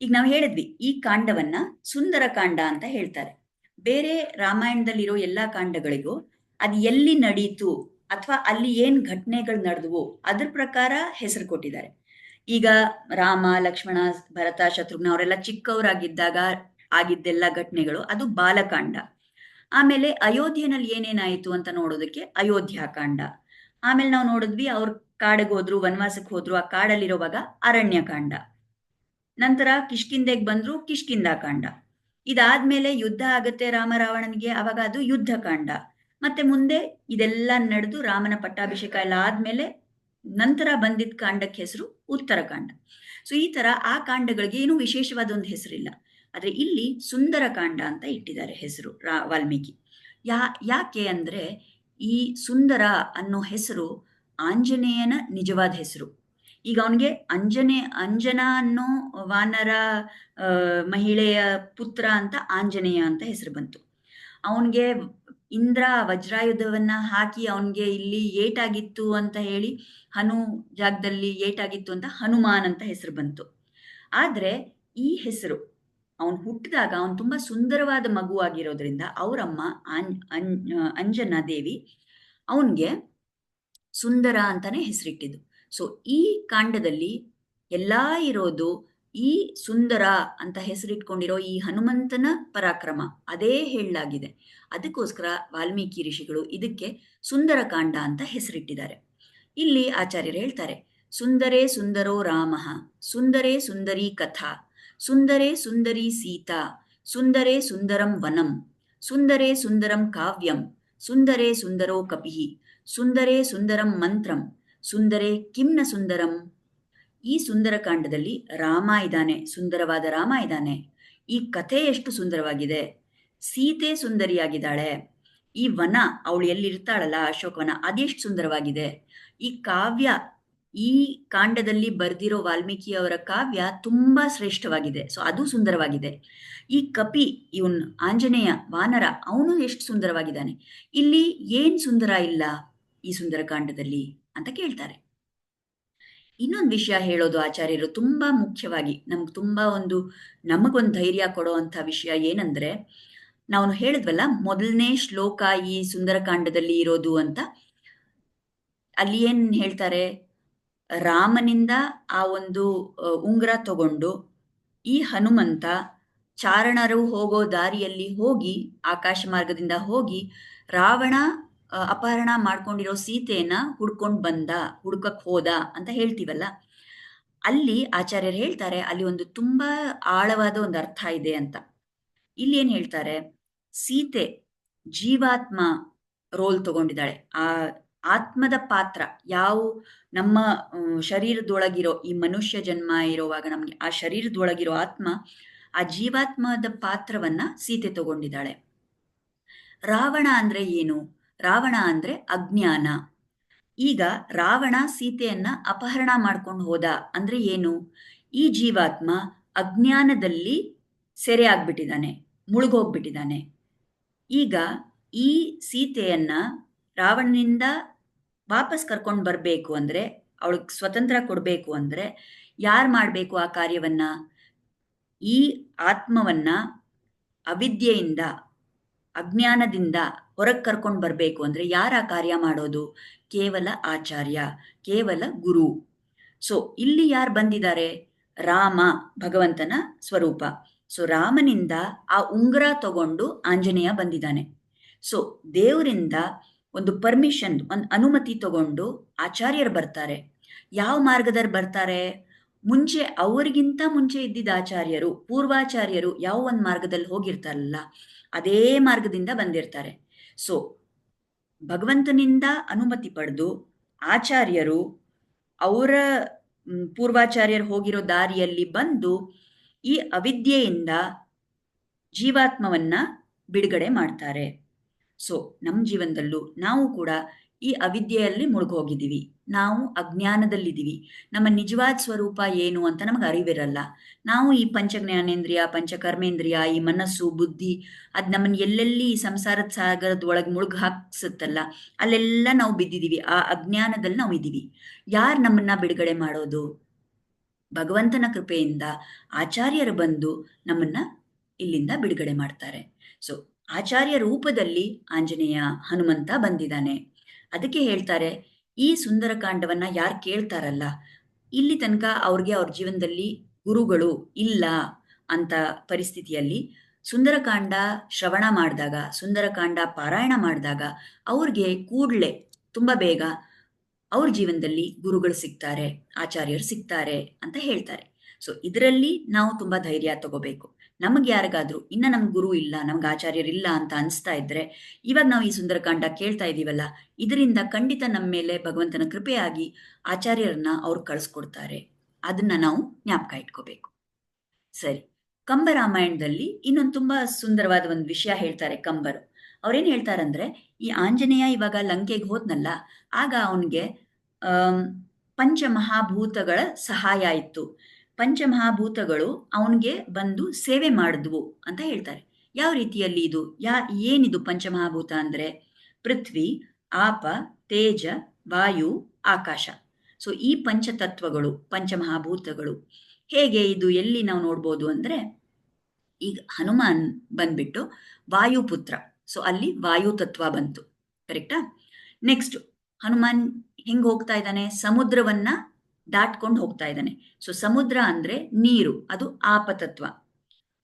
ಈಗ ನಾವು ಹೇಳಿದ್ವಿ, ಈ ಕಾಂಡವನ್ನ ಸುಂದರ ಕಾಂಡ ಅಂತ ಹೇಳ್ತಾರೆ. ಬೇರೆ ರಾಮಾಯಣದಲ್ಲಿರೋ ಎಲ್ಲಾ ಕಾಂಡಗಳಿಗೂ ಅದು ಎಲ್ಲಿ ನಡೀತು ಅಥವಾ ಅಲ್ಲಿ ಏನ್ ಘಟನೆಗಳು ನಡೆದವು ಅದ್ರ ಪ್ರಕಾರ ಹೆಸರು ಕೊಟ್ಟಿದ್ದಾರೆ. ಈಗ ರಾಮ, ಲಕ್ಷ್ಮಣ, ಭರತ, ಶತ್ರುಘ್ನ ಅವರೆಲ್ಲ ಚಿಕ್ಕವರಾಗಿದ್ದಾಗ ಆಗಿದ್ದೆಲ್ಲ ಘಟನೆಗಳು ಅದು ಬಾಲಕಾಂಡ. ಆಮೇಲೆ ಅಯೋಧ್ಯೆನಲ್ಲಿ ಏನೇನಾಯಿತು ಅಂತ ನೋಡೋದಕ್ಕೆ ಅಯೋಧ್ಯಾಕಾಂಡ. ಆಮೇಲೆ ನಾವು ನೋಡಿದ್ವಿ, ಅವ್ರ ಕಾಡಿಗೆ ಹೋದ್ರು, ವನವಾಸಕ್ಕೆ ಹೋದ್ರು, ಆ ಕಾಡಲ್ಲಿರುವಾಗ ಅರಣ್ಯಕಾಂಡ. ನಂತರ ಕಿಷ್ಕಿಂದೆಗೆ ಬಂದ್ರು, ಕಿಷ್ಕಿಂಧಾಕಾಂಡ. ಇದಾದ್ಮೇಲೆ ಯುದ್ಧ ಆಗತ್ತೆ ರಾಮ ರಾವಣನಿಗೆ, ಅವಾಗ ಅದು ಯುದ್ಧಕಾಂಡ. ಮತ್ತೆ ಮುಂದೆ ಇದೆಲ್ಲ ನಡೆದು ರಾಮನ ಪಟ್ಟಾಭಿಷೇಕ ಎಲ್ಲ ಆದ್ಮೇಲೆ ನಂತರ ಬಂದಿದ್ದ ಕಾಂಡಕ್ಕೆ ಹೆಸರು ಉತ್ತರಕಾಂಡ. ಸೊ ಈ ತರ ಆ ಕಾಂಡಗಳಿಗೆ ಏನು ವಿಶೇಷವಾದ ಒಂದು ಹೆಸರಿಲ್ಲ. ಆದ್ರೆ ಇಲ್ಲಿ ಸುಂದರ ಕಾಂಡ ಅಂತ ಇಟ್ಟಿದ್ದಾರೆ ಹೆಸರು ವಾಲ್ಮೀಕಿ. ಯಾಕೆ ಅಂದ್ರೆ ಈ ಸುಂದರ ಅನ್ನೋ ಹೆಸರು ಆಂಜನೇಯನ ನಿಜವಾದ ಹೆಸರು. ಈಗ ಅವನಿಗೆ ಅಂಜನ ಅನ್ನೋ ವಾನರ ಮಹಿಳೆಯ ಪುತ್ರ ಅಂತ ಆಂಜನೇಯ ಅಂತ ಹೆಸರು ಬಂತು. ಅವನಿಗೆ ಇಂದ್ರ ವಜ್ರಾಯುಧವನ್ನ ಹಾಕಿ ಅವನಿಗೆ ಇಲ್ಲಿ ಏಟಾಗಿತ್ತು ಅಂತ ಹೇಳಿ ಹನು ಜಾಗದಲ್ಲಿ ಏಟಾಗಿತ್ತು ಅಂತ ಹನುಮಾನ್ ಅಂತ ಹೆಸರು ಬಂತು. ಆದ್ರೆ ಈ ಹೆಸರು ಅವನು ಹುಟ್ಟಿದಾಗ ಅವನು ತುಂಬಾ ಸುಂದರವಾದ ಮಗು ಆಗಿರೋದ್ರಿಂದ ಅವರಮ್ಮ ಅಂಜನಾ ದೇವಿ ಅವನ್ಗೆ ಸುಂದರ ಅಂತಾನೆ ಹೆಸರಿಟ್ಟಿದ್ದು. ಸೊ ಈ ಕಾಂಡದಲ್ಲಿ ಎಲ್ಲಾ ಇರೋದು ಈ ಸುಂದರ ಅಂತ ಹೆಸರಿಟ್ಕೊಂಡಿರೋ ಈ ಹನುಮಂತನ ಪರಾಕ್ರಮ ಅದೇ ಹೇಳಲಾಗಿದೆ. ಅದಕ್ಕೋಸ್ಕರ ವಾಲ್ಮೀಕಿ ಋಷಿಗಳು ಇದಕ್ಕೆ ಸುಂದರ ಕಾಂಡ ಅಂತ ಹೆಸರಿಟ್ಟಿದ್ದಾರೆ. ಇಲ್ಲಿ ಆಚಾರ್ಯರು ಹೇಳ್ತಾರೆ, ಸುಂದರೇ ಸುಂದರೋ ರಾಮಃ, ಸುಂದರೇ ಸುಂದರಿ ಕಥಾ, ಸುಂದರೇ ಸುಂದರಿ ಸೀತಾ, ಸುಂದರೇ ಸುಂದರಂ ವನಂ, ಸುಂದರೇ ಸುಂದರಂ ಕಾವ್ಯಂ, ಸುಂದರೇ ಸುಂದರೋ ಕಪಿಃ, ಸುಂದರೇ ಸುಂದರಂ ಮಂತ್ರಂ, ಸುಂದರೇ ಕಿಮ್ನ ಸುಂದರಂ. ಈ ಸುಂದರಕಾಂಡದಲ್ಲಿ ರಾಮ ಇದ್ದಾನೆ, ಸುಂದರವಾದ ರಾಮ ಇದ್ದಾನೆ. ಈ ಕಥೆ ಎಷ್ಟು ಸುಂದರವಾಗಿದೆ. ಸೀತೆ ಸುಂದರಿಯಾಗಿದ್ದಾಳೆ. ಈ ವನ, ಅವಳು ಎಲ್ಲಿರ್ತಾಳಲ್ಲ ಅಶೋಕವನ, ಅದೆಷ್ಟು ಸುಂದರವಾಗಿದೆ. ಈ ಕಾವ್ಯ, ಈ ಕಾಂಡದಲ್ಲಿ ಬರೆದಿರೋ ವಾಲ್ಮೀಕಿಯವರ ಕಾವ್ಯ ತುಂಬಾ ಶ್ರೇಷ್ಠವಾಗಿದೆ. ಸೊ ಅದು ಸುಂದರವಾಗಿದೆ. ಈ ಕಪಿ, ಇವನ್ ಆಂಜನೇಯ ವಾನರ, ಅವನು ಎಷ್ಟು ಸುಂದರವಾಗಿದ್ದಾನೆ. ಇಲ್ಲಿ ಏನ್ ಸುಂದರ ಇಲ್ಲ ಈ ಸುಂದರಕಾಂಡದಲ್ಲಿ ಅಂತ ಕೇಳ್ತಾರೆ. ಇನ್ನೊಂದು ವಿಷಯ ಹೇಳೋದು ಆಚಾರ್ಯರು ತುಂಬಾ ಮುಖ್ಯವಾಗಿ, ನಮಗೊಂದು ಧೈರ್ಯ ಕೊಡುವಂಥ ವಿಷಯ ಏನಂದ್ರೆ, ನಾವು ಹೇಳಿದ್ವಲ್ಲ ಮೊದಲನೇ ಶ್ಲೋಕ ಈ ಸುಂದರಕಾಂಡದಲ್ಲಿ ಇರೋದು ಅಂತ. ಅಲ್ಲಿ ಏನ್ ಹೇಳ್ತಾರೆ, ರಾಮನಿಂದ ಆ ಒಂದು ಉಂಗುರ ತಗೊಂಡು ಈ ಹನುಮಂತ ಚಾರಣರು ಹೋಗೋ ದಾರಿಯಲ್ಲಿ ಹೋಗಿ, ಆಕಾಶ ಮಾರ್ಗದಿಂದ ಹೋಗಿ ರಾವಣ ಅಪಹರಣ ಮಾಡ್ಕೊಂಡಿರೋ ಸೀತೆಯನ್ನ ಹುಡ್ಕಕ್ ಹೋದ ಅಂತ ಹೇಳ್ತೀವಲ್ಲ. ಅಲ್ಲಿ ಆಚಾರ್ಯರು ಹೇಳ್ತಾರೆ, ಅಲ್ಲಿ ಒಂದು ತುಂಬಾ ಆಳವಾದ ಒಂದು ಅರ್ಥ ಇದೆ ಅಂತ. ಇಲ್ಲಿ ಏನ್ ಹೇಳ್ತಾರೆ, ಸೀತೆ ಜೀವಾತ್ಮ ರೋಲ್ ತಗೊಂಡಿದ್ದಾಳೆ. ಆ ಆತ್ಮದ ಪಾತ್ರ, ನಮ್ಮ ಶರೀರದೊಳಗಿರೋ, ಈ ಮನುಷ್ಯ ಜನ್ಮ ಇರುವಾಗ ನಮ್ಗೆ ಆ ಶರೀರದೊಳಗಿರೋ ಆತ್ಮ, ಆ ಜೀವಾತ್ಮದ ಪಾತ್ರವನ್ನ ಸೀತೆ ತಗೊಂಡಿದ್ದಾಳೆ. ರಾವಣ ಅಂದ್ರೆ ಏನು? ರಾವಣ ಅಂದ್ರೆ ಅಜ್ಞಾನ. ಈಗ ರಾವಣ ಸೀತೆಯನ್ನ ಅಪಹರಣ ಮಾಡ್ಕೊಂಡು ಹೋದ ಅಂದ್ರೆ ಏನು? ಈ ಜೀವಾತ್ಮ ಅಜ್ಞಾನದಲ್ಲಿ ಸೆರೆ ಆಗ್ಬಿಟ್ಟಿದ್ದಾನೆ, ಮುಳುಗೋಗ್ಬಿಟ್ಟಿದ್ದಾನೆ. ಈಗ ಈ ಸೀತೆಯನ್ನ ರಾವಣನಿಂದ ವಾಪಸ್ ಕರ್ಕೊಂಡು ಬರಬೇಕು ಅಂದ್ರೆ, ಅವಳಿಗೆ ಸ್ವತಂತ್ರ ಕೊಡಬೇಕು ಅಂದ್ರೆ ಯಾರು ಮಾಡಬೇಕು ಆ ಕಾರ್ಯವನ್ನ? ಈ ಆತ್ಮವನ್ನ ಅವಿದ್ಯೆಯಿಂದ, ಅಜ್ಞಾನದಿಂದ ಹೊರಗೆ ಕರ್ಕೊಂಡು ಬರಬೇಕು ಅಂದ್ರೆ ಯಾರ ಕಾರ್ಯ ಮಾಡೋದು? ಕೇವಲ ಆಚಾರ್ಯ, ಕೇವಲ ಗುರು. ಸೊ ಇಲ್ಲಿ ಯಾರು ಬಂದಿದ್ದಾರೆ? ರಾಮ, ಭಗವಂತನ ಸ್ವರೂಪ. ಸೊ ರಾಮನಿಂದ ಆ ಉಂಗುರ ತಗೊಂಡು ಆಂಜನೇಯ ಬಂದಿದ್ದಾನೆ. ಸೊ ದೇವರಿಂದ ಒಂದು ಪರ್ಮಿಷನ್, ಒಂದು ಅನುಮತಿ ತಗೊಂಡು ಆಚಾರ್ಯರು ಬರ್ತಾರೆ. ಯಾವ ಮಾರ್ಗದಲ್ಲಿ ಬರ್ತಾರೆ? ಅವರಿಗಿಂತ ಮುಂಚೆ ಇದ್ದಿದ್ದ ಆಚಾರ್ಯರು, ಪೂರ್ವಾಚಾರ್ಯರು ಯಾವ ಒಂದು ಮಾರ್ಗದಲ್ಲಿ ಹೋಗಿರ್ತಾರಲ್ಲ, ಅದೇ ಮಾರ್ಗದಿಂದ ಬಂದಿರ್ತಾರೆ. ಸೊ ಭಗವಂತನಿಂದ ಅನುಮತಿ ಪಡೆದು ಆಚಾರ್ಯರು ಅವರ ಪೂರ್ವಾಚಾರ್ಯರು ಹೋಗಿರೋ ದಾರಿಯಲ್ಲಿ ಬಂದು ಈ ಅವಿದ್ಯೆಯಿಂದ ಜೀವಾತ್ಮವನ್ನ ಬಿಡುಗಡೆ ಮಾಡ್ತಾರೆ. ಸೊ ನಮ್ಮ ಜೀವನದಲ್ಲೂ ನಾವು ಕೂಡ ಈ ಅವಿದ್ಯೆಯಲ್ಲಿ ಮುಳುಗೋಗಿದ್ದೀವಿ, ನಾವು ಅಜ್ಞಾನದಲ್ಲಿದ್ದೀವಿ. ನಮ್ಮ ನಿಜವಾದ ಸ್ವರೂಪ ಏನು ಅಂತ ನಮಗೆ ಅರಿವಿರಲ್ಲ. ನಾವು ಈ ಪಂಚಜ್ಞಾನೇಂದ್ರಿಯ, ಪಂಚಕರ್ಮೇಂದ್ರಿಯ, ಈ ಮನಸ್ಸು, ಬುದ್ಧಿ, ಅದು ನಮ್ಮನ್ನು ಎಲ್ಲೆಲ್ಲಿ ಈ ಸಂಸಾರದ ಸಾಗರದೊಳಗೆ ಮುಳುಗು ಹಾಕ್ಸುತ್ತಲ್ಲ, ಅಲ್ಲೆಲ್ಲ ನಾವು ಬಿದ್ದಿದ್ದೀವಿ. ಆ ಅಜ್ಞಾನದಲ್ಲಿ ನಾವು ಇದ್ದೀವಿ. ಯಾರು ನಮ್ಮನ್ನ ಬಿಡುಗಡೆ ಮಾಡೋದು? ಭಗವಂತನ ಕೃಪೆಯಿಂದ ಆಚಾರ್ಯರು ಬಂದು ನಮ್ಮನ್ನ ಇಲ್ಲಿಂದ ಬಿಡುಗಡೆ ಮಾಡ್ತಾರೆ. ಸೊ ಆಚಾರ್ಯ ರೂಪದಲ್ಲಿ ಆಂಜನೇಯ, ಹನುಮಂತ ಬಂದಿದ್ದಾನೆ. ಅದಕ್ಕೆ ಹೇಳ್ತಾರೆ, ಈ ಸುಂದರಕಾಂಡವನ್ನ ಯಾರು ಕೇಳ್ತಾರಲ್ಲ, ಇಲ್ಲಿ ತನಕ ಅವ್ರಿಗೆ ಅವ್ರ ಜೀವನದಲ್ಲಿ ಗುರುಗಳು ಇಲ್ಲ ಅಂತ ಪರಿಸ್ಥಿತಿಯಲ್ಲಿ ಸುಂದರಕಾಂಡ ಶ್ರವಣ ಮಾಡಿದಾಗ, ಸುಂದರಕಾಂಡ ಪಾರಾಯಣ ಮಾಡಿದಾಗ ಅವ್ರಿಗೆ ಕೂಡಲೇ ತುಂಬ ಬೇಗ ಅವ್ರ ಜೀವನದಲ್ಲಿ ಗುರುಗಳು ಸಿಗ್ತಾರೆ, ಆಚಾರ್ಯರು ಸಿಗ್ತಾರೆ ಅಂತ ಹೇಳ್ತಾರೆ. ಸೊ ಇದರಲ್ಲಿ ನಾವು ತುಂಬಾ ಧೈರ್ಯ ತಗೋಬೇಕು. ನಮಗೆ ಯಾರಿಗಾದ್ರೂ ನಮ್ಗೆ ಗುರು ಇಲ್ಲ, ನಮ್ಗೆ ಆಚಾರ್ಯರಿಲ್ಲ ಅಂತ ಅನಿಸ್ತಾ ಇದ್ರೆ, ಇವಾಗ ನಾವು ಈ ಸುಂದರಕಾಂಡ ಕೇಳ್ತಾ ಇದ್ದೀವಲ್ಲ, ಇದರಿಂದ ಖಂಡಿತ ನಮ್ಮ ಮೇಲೆ ಭಗವಂತನ ಕೃಪೆಯಾಗಿ ಆಚಾರ್ಯರನ್ನ ಅವ್ರು ಕಳಿಸ್ಕೊಡ್ತಾರೆ. ಅದನ್ನ ನಾವು ಜ್ಞಾಪಕ ಇಟ್ಕೋಬೇಕು. ಸರಿ, ಕಂಬರಾಮಾಯಣದಲ್ಲಿ ಇನ್ನೊಂದು ತುಂಬಾ ಸುಂದರವಾದ ಒಂದು ವಿಷಯ ಹೇಳ್ತಾರೆ ಕಂಬರು. ಅವ್ರೇನ್ ಹೇಳ್ತಾರಂದ್ರೆ, ಈ ಆಂಜನೇಯ ಇವಾಗ ಲಂಕೆಗೆ ಹೋದ್ನಲ್ಲ, ಆಗ ಅವನಿಗೆ ಪಂಚಮಹಾಭೂತಗಳ ಸಹಾಯ ಇತ್ತು. ಪಂಚಮಹಾಭೂತಗಳು ಅವನಿಗೆ ಬಂದು ಸೇವೆ ಮಾಡಿದ್ವು ಅಂತ ಹೇಳ್ತಾರೆ. ಯಾವ ರೀತಿಯಲ್ಲಿ ಇದು? ಏನಿದು ಪಂಚಮಹಾಭೂತ ಅಂದ್ರೆ? ಪೃಥ್ವಿ, ಆಪ, ತೇಜ, ವಾಯು, ಆಕಾಶ. ಸೊ ಈ ಪಂಚತತ್ವಗಳು, ಪಂಚಮಹಾಭೂತಗಳು. ಹೇಗೆ ಇದು? ಎಲ್ಲಿ ನಾವು ನೋಡ್ಬೋದು ಅಂದ್ರೆ, ಈಗ ಹನುಮಾನ್ ಬಂದ್ಬಿಟ್ಟು ವಾಯುಪುತ್ರ. ಸೊ ಅಲ್ಲಿ ವಾಯು ತತ್ವ ಬಂತು, ಕರೆಕ್ಟಾ? ನೆಕ್ಸ್ಟ್ ಹನುಮಾನ್ ಹೆಂಗ್ ಹೋಗ್ತಾ ಇದ್ದಾನೆ? ಸಮುದ್ರವನ್ನ ದಾಟ್ಕೊಂಡು ಹೋಗ್ತಾ ಇದ್ದಾನೆ. ಸೊ ಸಮುದ್ರ ಅಂದ್ರೆ ನೀರು, ಅದು ಆಪತತ್ವ.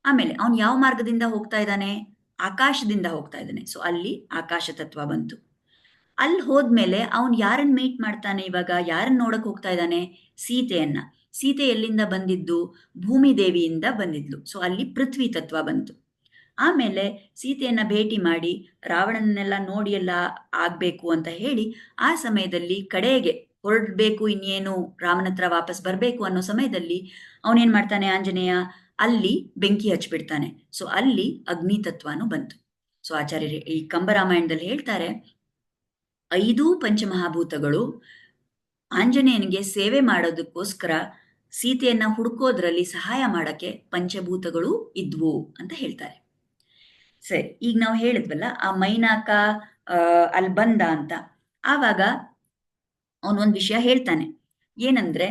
ಆಮೇಲೆ ಅವನು ಯಾವ ಮಾರ್ಗದಿಂದ ಹೋಗ್ತಾ ಇದ್ದಾನೆ? ಆಕಾಶದಿಂದ ಹೋಗ್ತಾ ಇದ್ದಾನೆ. ಸೊ ಅಲ್ಲಿ ಆಕಾಶ ತತ್ವ ಬಂತು. ಅಲ್ಲಿ ಹೋದ್ಮೇಲೆ ಅವನು ಯಾರನ್ನ ಮೀಟ್ ಮಾಡ್ತಾನೆ? ಇವಾಗ ಯಾರನ್ನ ನೋಡಕ್ ಹೋಗ್ತಾ ಇದ್ದಾನೆ? ಸೀತೆಯನ್ನ. ಸೀತೆ ಎಲ್ಲಿಂದ ಬಂದಿದ್ದು? ಭೂಮಿ ದೇವಿಯಿಂದ ಬಂದಿದ್ಲು. ಸೊ ಅಲ್ಲಿ ಪೃಥ್ವಿ ತತ್ವ ಬಂತು. ಆಮೇಲೆ ಸೀತೆಯನ್ನ ಭೇಟಿ ಮಾಡಿ ರಾವಣನ್ನೆಲ್ಲ ನೋಡಿ ಎಲ್ಲ ಆಗ್ಬೇಕು ಅಂತ ಹೇಳಿ, ಆ ಸಮಯದಲ್ಲಿ ಕಡೆಗೆ ಹೊರಡ್ಬೇಕು, ಇನ್ನೇನು ರಾಮನ ಹತ್ರ ವಾಪಸ್ ಬರಬೇಕು ಅನ್ನೋ ಸಮಯದಲ್ಲಿ ಅವನೇನ್ ಮಾಡ್ತಾನೆ ಆಂಜನೇಯ, ಅಲ್ಲಿ ಬೆಂಕಿ ಹಚ್ಬಿಡ್ತಾನೆ. ಸೊ ಅಲ್ಲಿ ಅಗ್ನಿ ತತ್ವನೂ ಬಂತು. ಸೊ ಆಚಾರ್ಯರು ಈ ಕಂಬರಾಮಾಯಣದಲ್ಲಿ ಹೇಳ್ತಾರೆ, 5 ಪಂಚಮಹಾಭೂತಗಳು ಆಂಜನೇಯನಿಗೆ ಸೇವೆ ಮಾಡೋದಕ್ಕೋಸ್ಕರ ಸೀತೆಯನ್ನ ಹುಡುಕೋದ್ರಲ್ಲಿ ಸಹಾಯ ಮಾಡಕ್ಕೆ ಪಂಚಭೂತಗಳು ಇದ್ವು ಅಂತ ಹೇಳ್ತಾರೆ. ಸರಿ, ಈಗ ನಾವು ಹೇಳಿದ್ವಲ್ಲ ಆ ಮೈನಾಕ ಅಲ್ಲಿ ಬಂದ ಅಂತ. ಆವಾಗ ಅವನೊಂದು ವಿಷಯ ಹೇಳ್ತಾನೆ, ಏನಂದ್ರೆ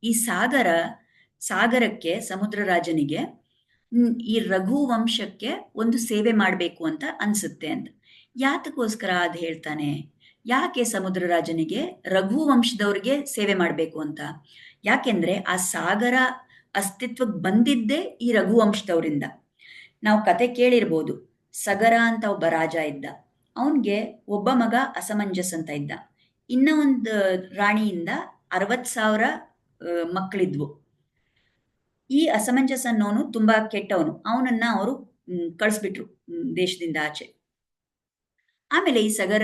ಈ ಸಾಗರಕ್ಕೆ ಸಮುದ್ರ ರಾಜನಿಗೆ ಈ ರಘು ವಂಶಕ್ಕೆ ಒಂದು ಸೇವೆ ಮಾಡಬೇಕು ಅಂತ ಅನ್ಸುತ್ತೆ ಅಂತ. ಯಾತಕ್ಕೋಸ್ಕರ ಅದು ಹೇಳ್ತಾನೆ? ಯಾಕೆ ಸಮುದ್ರ ರಾಜನಿಗೆ ರಘು ವಂಶದವ್ರಿಗೆ ಸೇವೆ ಮಾಡಬೇಕು ಅಂತ? ಯಾಕೆಂದ್ರೆ ಆ ಸಾಗರ ಅಸ್ತಿತ್ವಕ್ಕೆ ಬಂದಿದ್ದೇ ಈ ರಘು ವಂಶದವರಿಂದ. ನಾವು ಕತೆ ಕೇಳಿರ್ಬೋದು, ಸಗರ ಅಂತ ಒಬ್ಬ ರಾಜ ಇದ್ದ. ಅವನ್ಗೆ ಒಬ್ಬ ಮಗ ಅಸಮಂಜಸ್ ಅಂತ ಇದ್ದ. ಇನ್ನ ಒಂದು ರಾಣಿಯಿಂದ 60,000 ಮಕ್ಕಳಿದ್ವು. ಈ ಅಸಮಂಜಸ್ ಅನ್ನೋನು ತುಂಬಾ ಕೆಟ್ಟವನು. ಅವನನ್ನ ಅವರು ಕಳಿಸ್ಬಿಟ್ರು ದೇಶದಿಂದ ಆಚೆ. ಆಮೇಲೆ ಈ ಸಗರ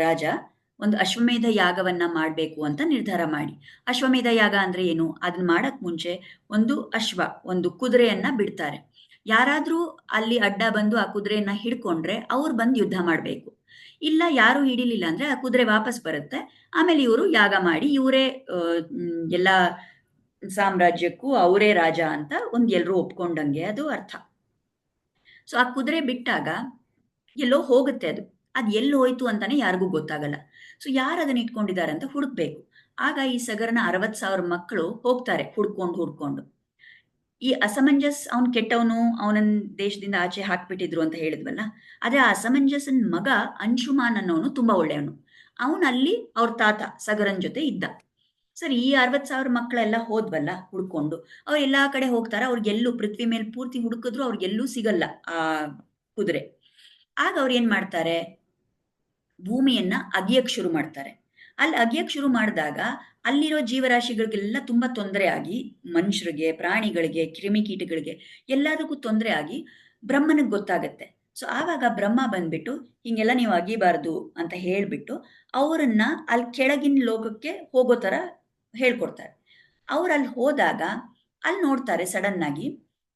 ರಾಜ ಒಂದು ಅಶ್ವಮೇಧ ಯಾಗವನ್ನ ಮಾಡಬೇಕು ಅಂತ ನಿರ್ಧಾರ ಮಾಡಿ, ಅಶ್ವಮೇಧ ಯಾಗ ಅಂದ್ರೆ ಏನು, ಅದನ್ನ ಮಾಡಕ್ ಮುಂಚೆ ಒಂದು ಕುದುರೆಯನ್ನ ಬಿಡ್ತಾರೆ. ಯಾರಾದ್ರೂ ಅಲ್ಲಿ ಅಡ್ಡ ಬಂದು ಆ ಕುದುರೆಯನ್ನ ಹಿಡ್ಕೊಂಡ್ರೆ ಅವ್ರು ಬಂದು ಯುದ್ಧ ಮಾಡಬೇಕು. ಇಲ್ಲ ಯಾರು ಹಿಡಿಲಿಲ್ಲ ಅಂದ್ರೆ ಆ ಕುದುರೆ ವಾಪಸ್ ಬರುತ್ತೆ. ಆಮೇಲೆ ಇವರು ಯಾಗ ಮಾಡಿ ಇವರೇ ಎಲ್ಲ ಸಾಮ್ರಾಜ್ಯಕ್ಕೂ ಅವರೇ ರಾಜ ಅಂತ ಎಲ್ರೂ ಒಪ್ಕೊಂಡಂಗೆ ಅದು ಅರ್ಥ. ಸೊ ಆ ಕುದುರೆ ಬಿಟ್ಟಾಗ ಎಲ್ಲೋ ಹೋಗುತ್ತೆ. ಅದು ಎಲ್ಲಿ ಹೋಯ್ತು ಅಂತಾನೆ ಯಾರಿಗೂ ಗೊತ್ತಾಗಲ್ಲ. ಸೊ ಯಾರು ಅದನ್ನ ಇಟ್ಕೊಂಡಿದ್ದಾರೆ ಅಂತ ಹುಡುಕ್ಬೇಕು. ಆಗ ಈ ಸಗರನ 60,000 ಮಕ್ಕಳು ಹೋಗ್ತಾರೆ ಹುಡ್ಕೊಂಡು. ಈ ಅಸಮಂಜಸ್ ಅವನ್ ಕೆಟ್ಟವನು, ಅವನನ್ನ ದೇಶದಿಂದ ಆಚೆ ಹಾಕ್ಬಿಟ್ಟಿದ್ರು ಅಂತ ಹೇಳಿದ್ವಲ್ಲ. ಆದ್ರೆ ಆ ಅಸಮಂಜಸನ್ ಮಗ ಅಂಶುಮಾನ್ ಅನ್ನೋನು ತುಂಬಾ ಒಳ್ಳೆಯವನು. ಅವನಲ್ಲಿ ಅವ್ರ ತಾತ ಸಗರನ್ ಜೊತೆ ಇದ್ದ. ಸರಿ, ಈ 60,000 ಮಕ್ಕಳೆಲ್ಲ ಹೋದ್ವಲ್ಲ ಹುಡ್ಕೊಂಡು. ಅವ್ರು ಎಲ್ಲಾ ಕಡೆ ಹೋಗ್ತಾರ, ಅವ್ರಿಗೆಲ್ಲೂ ಪೃಥ್ವಿ ಮೇಲೆ ಪೂರ್ತಿ ಹುಡುಕಿದ್ರು ಅವ್ರಿಗೆಲ್ಲೂ ಸಿಗಲ್ಲ ಆ ಕುದುರೆ. ಆಗ ಅವ್ರು ಏನ್ ಮಾಡ್ತಾರೆ, ಭೂಮಿಯನ್ನ ಅಗಿಯಕ್ ಶುರು ಮಾಡ್ತಾರೆ. ಅಲ್ಲಿ ಅಗಿಯಕ್ ಶುರು ಮಾಡಿದಾಗ ಅಲ್ಲಿರೋ ಜೀವರಾಶಿಗಳಿಗೆಲ್ಲ ತುಂಬಾ ತೊಂದರೆ ಆಗಿ, ಮನುಷ್ಯರಿಗೆ, ಪ್ರಾಣಿಗಳಿಗೆ, ಕ್ರಿಮಿಕೀಟಗಳಿಗೆ ಎಲ್ಲದಕ್ಕೂ ತೊಂದರೆ ಆಗಿ ಬ್ರಹ್ಮನಿಗೆ ಗೊತ್ತಾಗತ್ತೆ. ಸೊ ಆವಾಗ ಬ್ರಹ್ಮ ಬಂದ್ಬಿಟ್ಟು ಹಿಂಗೆಲ್ಲ ನೀವು ಅಗಿಬಾರ್ದು ಅಂತ ಹೇಳ್ಬಿಟ್ಟು ಅವರನ್ನ ಅಲ್ಲಿ ಕೆಳಗಿನ ಲೋಕಕ್ಕೆ ಹೋಗೋ ತರ ಹೇಳ್ಕೊಡ್ತಾರೆ. ಅವ್ರು ಅಲ್ಲಿ ಹೋದಾಗ ಅಲ್ಲಿ ನೋಡ್ತಾರೆ ಸಡನ್ ಆಗಿ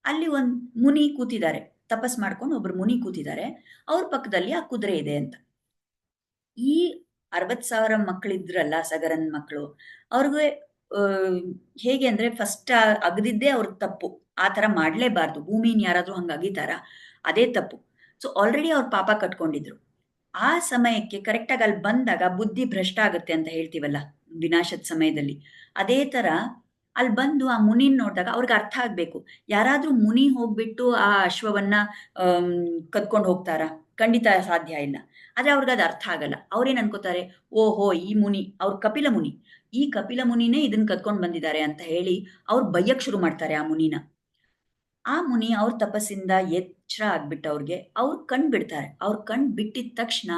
ಅಲ್ಲಿ ಒಂದ್ ಮುನಿ ಕೂತಿದ್ದಾರೆ, ತಪಸ್ ಮಾಡ್ಕೊಂಡು ಒಬ್ರು ಮುನಿ ಕೂತಿದ್ದಾರೆ. ಅವ್ರ ಪಕ್ಕದಲ್ಲಿ ಆ ಕುದುರೆ ಇದೆ ಅಂತ. ಈ 60,000 ಮಕ್ಕಳಿದ್ರಲ್ಲ ಸಗರನ್ ಮಕ್ಕಳು, ಅವ್ರಿಗೆ ಹೇಗೆ ಅಂದ್ರೆ ಫಸ್ಟ್ ಅಗದಿದ್ದೇ ಅವ್ರ ತಪ್ಪು. ಆ ತರ ಮಾಡ್ಲೇಬಾರ್ದು. ಭೂಮಿನ ಯಾರಾದ್ರೂ ಹಂಗ ಅಗಿತಾರ, ಅದೇ ತಪ್ಪು. ಸೊ ಆಲ್ರೆಡಿ ಅವ್ರ ಪಾಪ ಕಟ್ಕೊಂಡಿದ್ರು. ಆ ಸಮಯಕ್ಕೆ ಕರೆಕ್ಟಾಗಿ ಅಲ್ಲಿ ಬಂದಾಗ ಬುದ್ಧಿ ಭ್ರಷ್ಟ ಆಗುತ್ತೆ ಅಂತ ಹೇಳ್ತೀವಲ್ಲ ವಿನಾಶದ ಸಮಯದಲ್ಲಿ, ಅದೇ ತರ ಅಲ್ಲಿ ಬಂದು ಆ ಮುನಿನ್ ನೋಡಿದಾಗ ಅವ್ರಿಗೆ ಅರ್ಥ ಆಗ್ಬೇಕು. ಯಾರಾದ್ರೂ ಮುನಿ ಹೋಗ್ಬಿಟ್ಟು ಆ ಅಶ್ವವನ್ನ ಕದ್ಕೊಂಡು ಹೋಗ್ತಾರ? ಖಂಡಿತ ಸಾಧ್ಯ ಇಲ್ಲ. ಆದ್ರೆ ಅವ್ರಿಗೆ ಅದು ಅರ್ಥ ಆಗಲ್ಲ. ಅವ್ರೇನ್ ಅನ್ಕೋತಾರೆ, ಓಹೋ ಈ ಮುನಿ, ಅವ್ರ ಕಪಿಲ ಮುನಿ, ಈ ಕಪಿಲ ಮುನಿನೇ ಇದನ್ನ ಕದ್ಕೊಂಡ್ ಬಂದಿದ್ದಾರೆ ಅಂತ ಹೇಳಿ ಅವ್ರು ಬಯ್ಯಕ್ ಶುರು ಮಾಡ್ತಾರೆ ಆ ಮುನಿನ. ಆ ಮುನಿ ಅವ್ರ ತಪಸ್ಸಿಂದ ಎಚ್ಚರ ಆಗ್ಬಿಟ್ಟು ಅವ್ರು ಕಣ್ ಬಿಡ್ತಾರೆ. ಅವ್ರ ಕಣ್ ಬಿಟ್ಟಿದ ತಕ್ಷಣ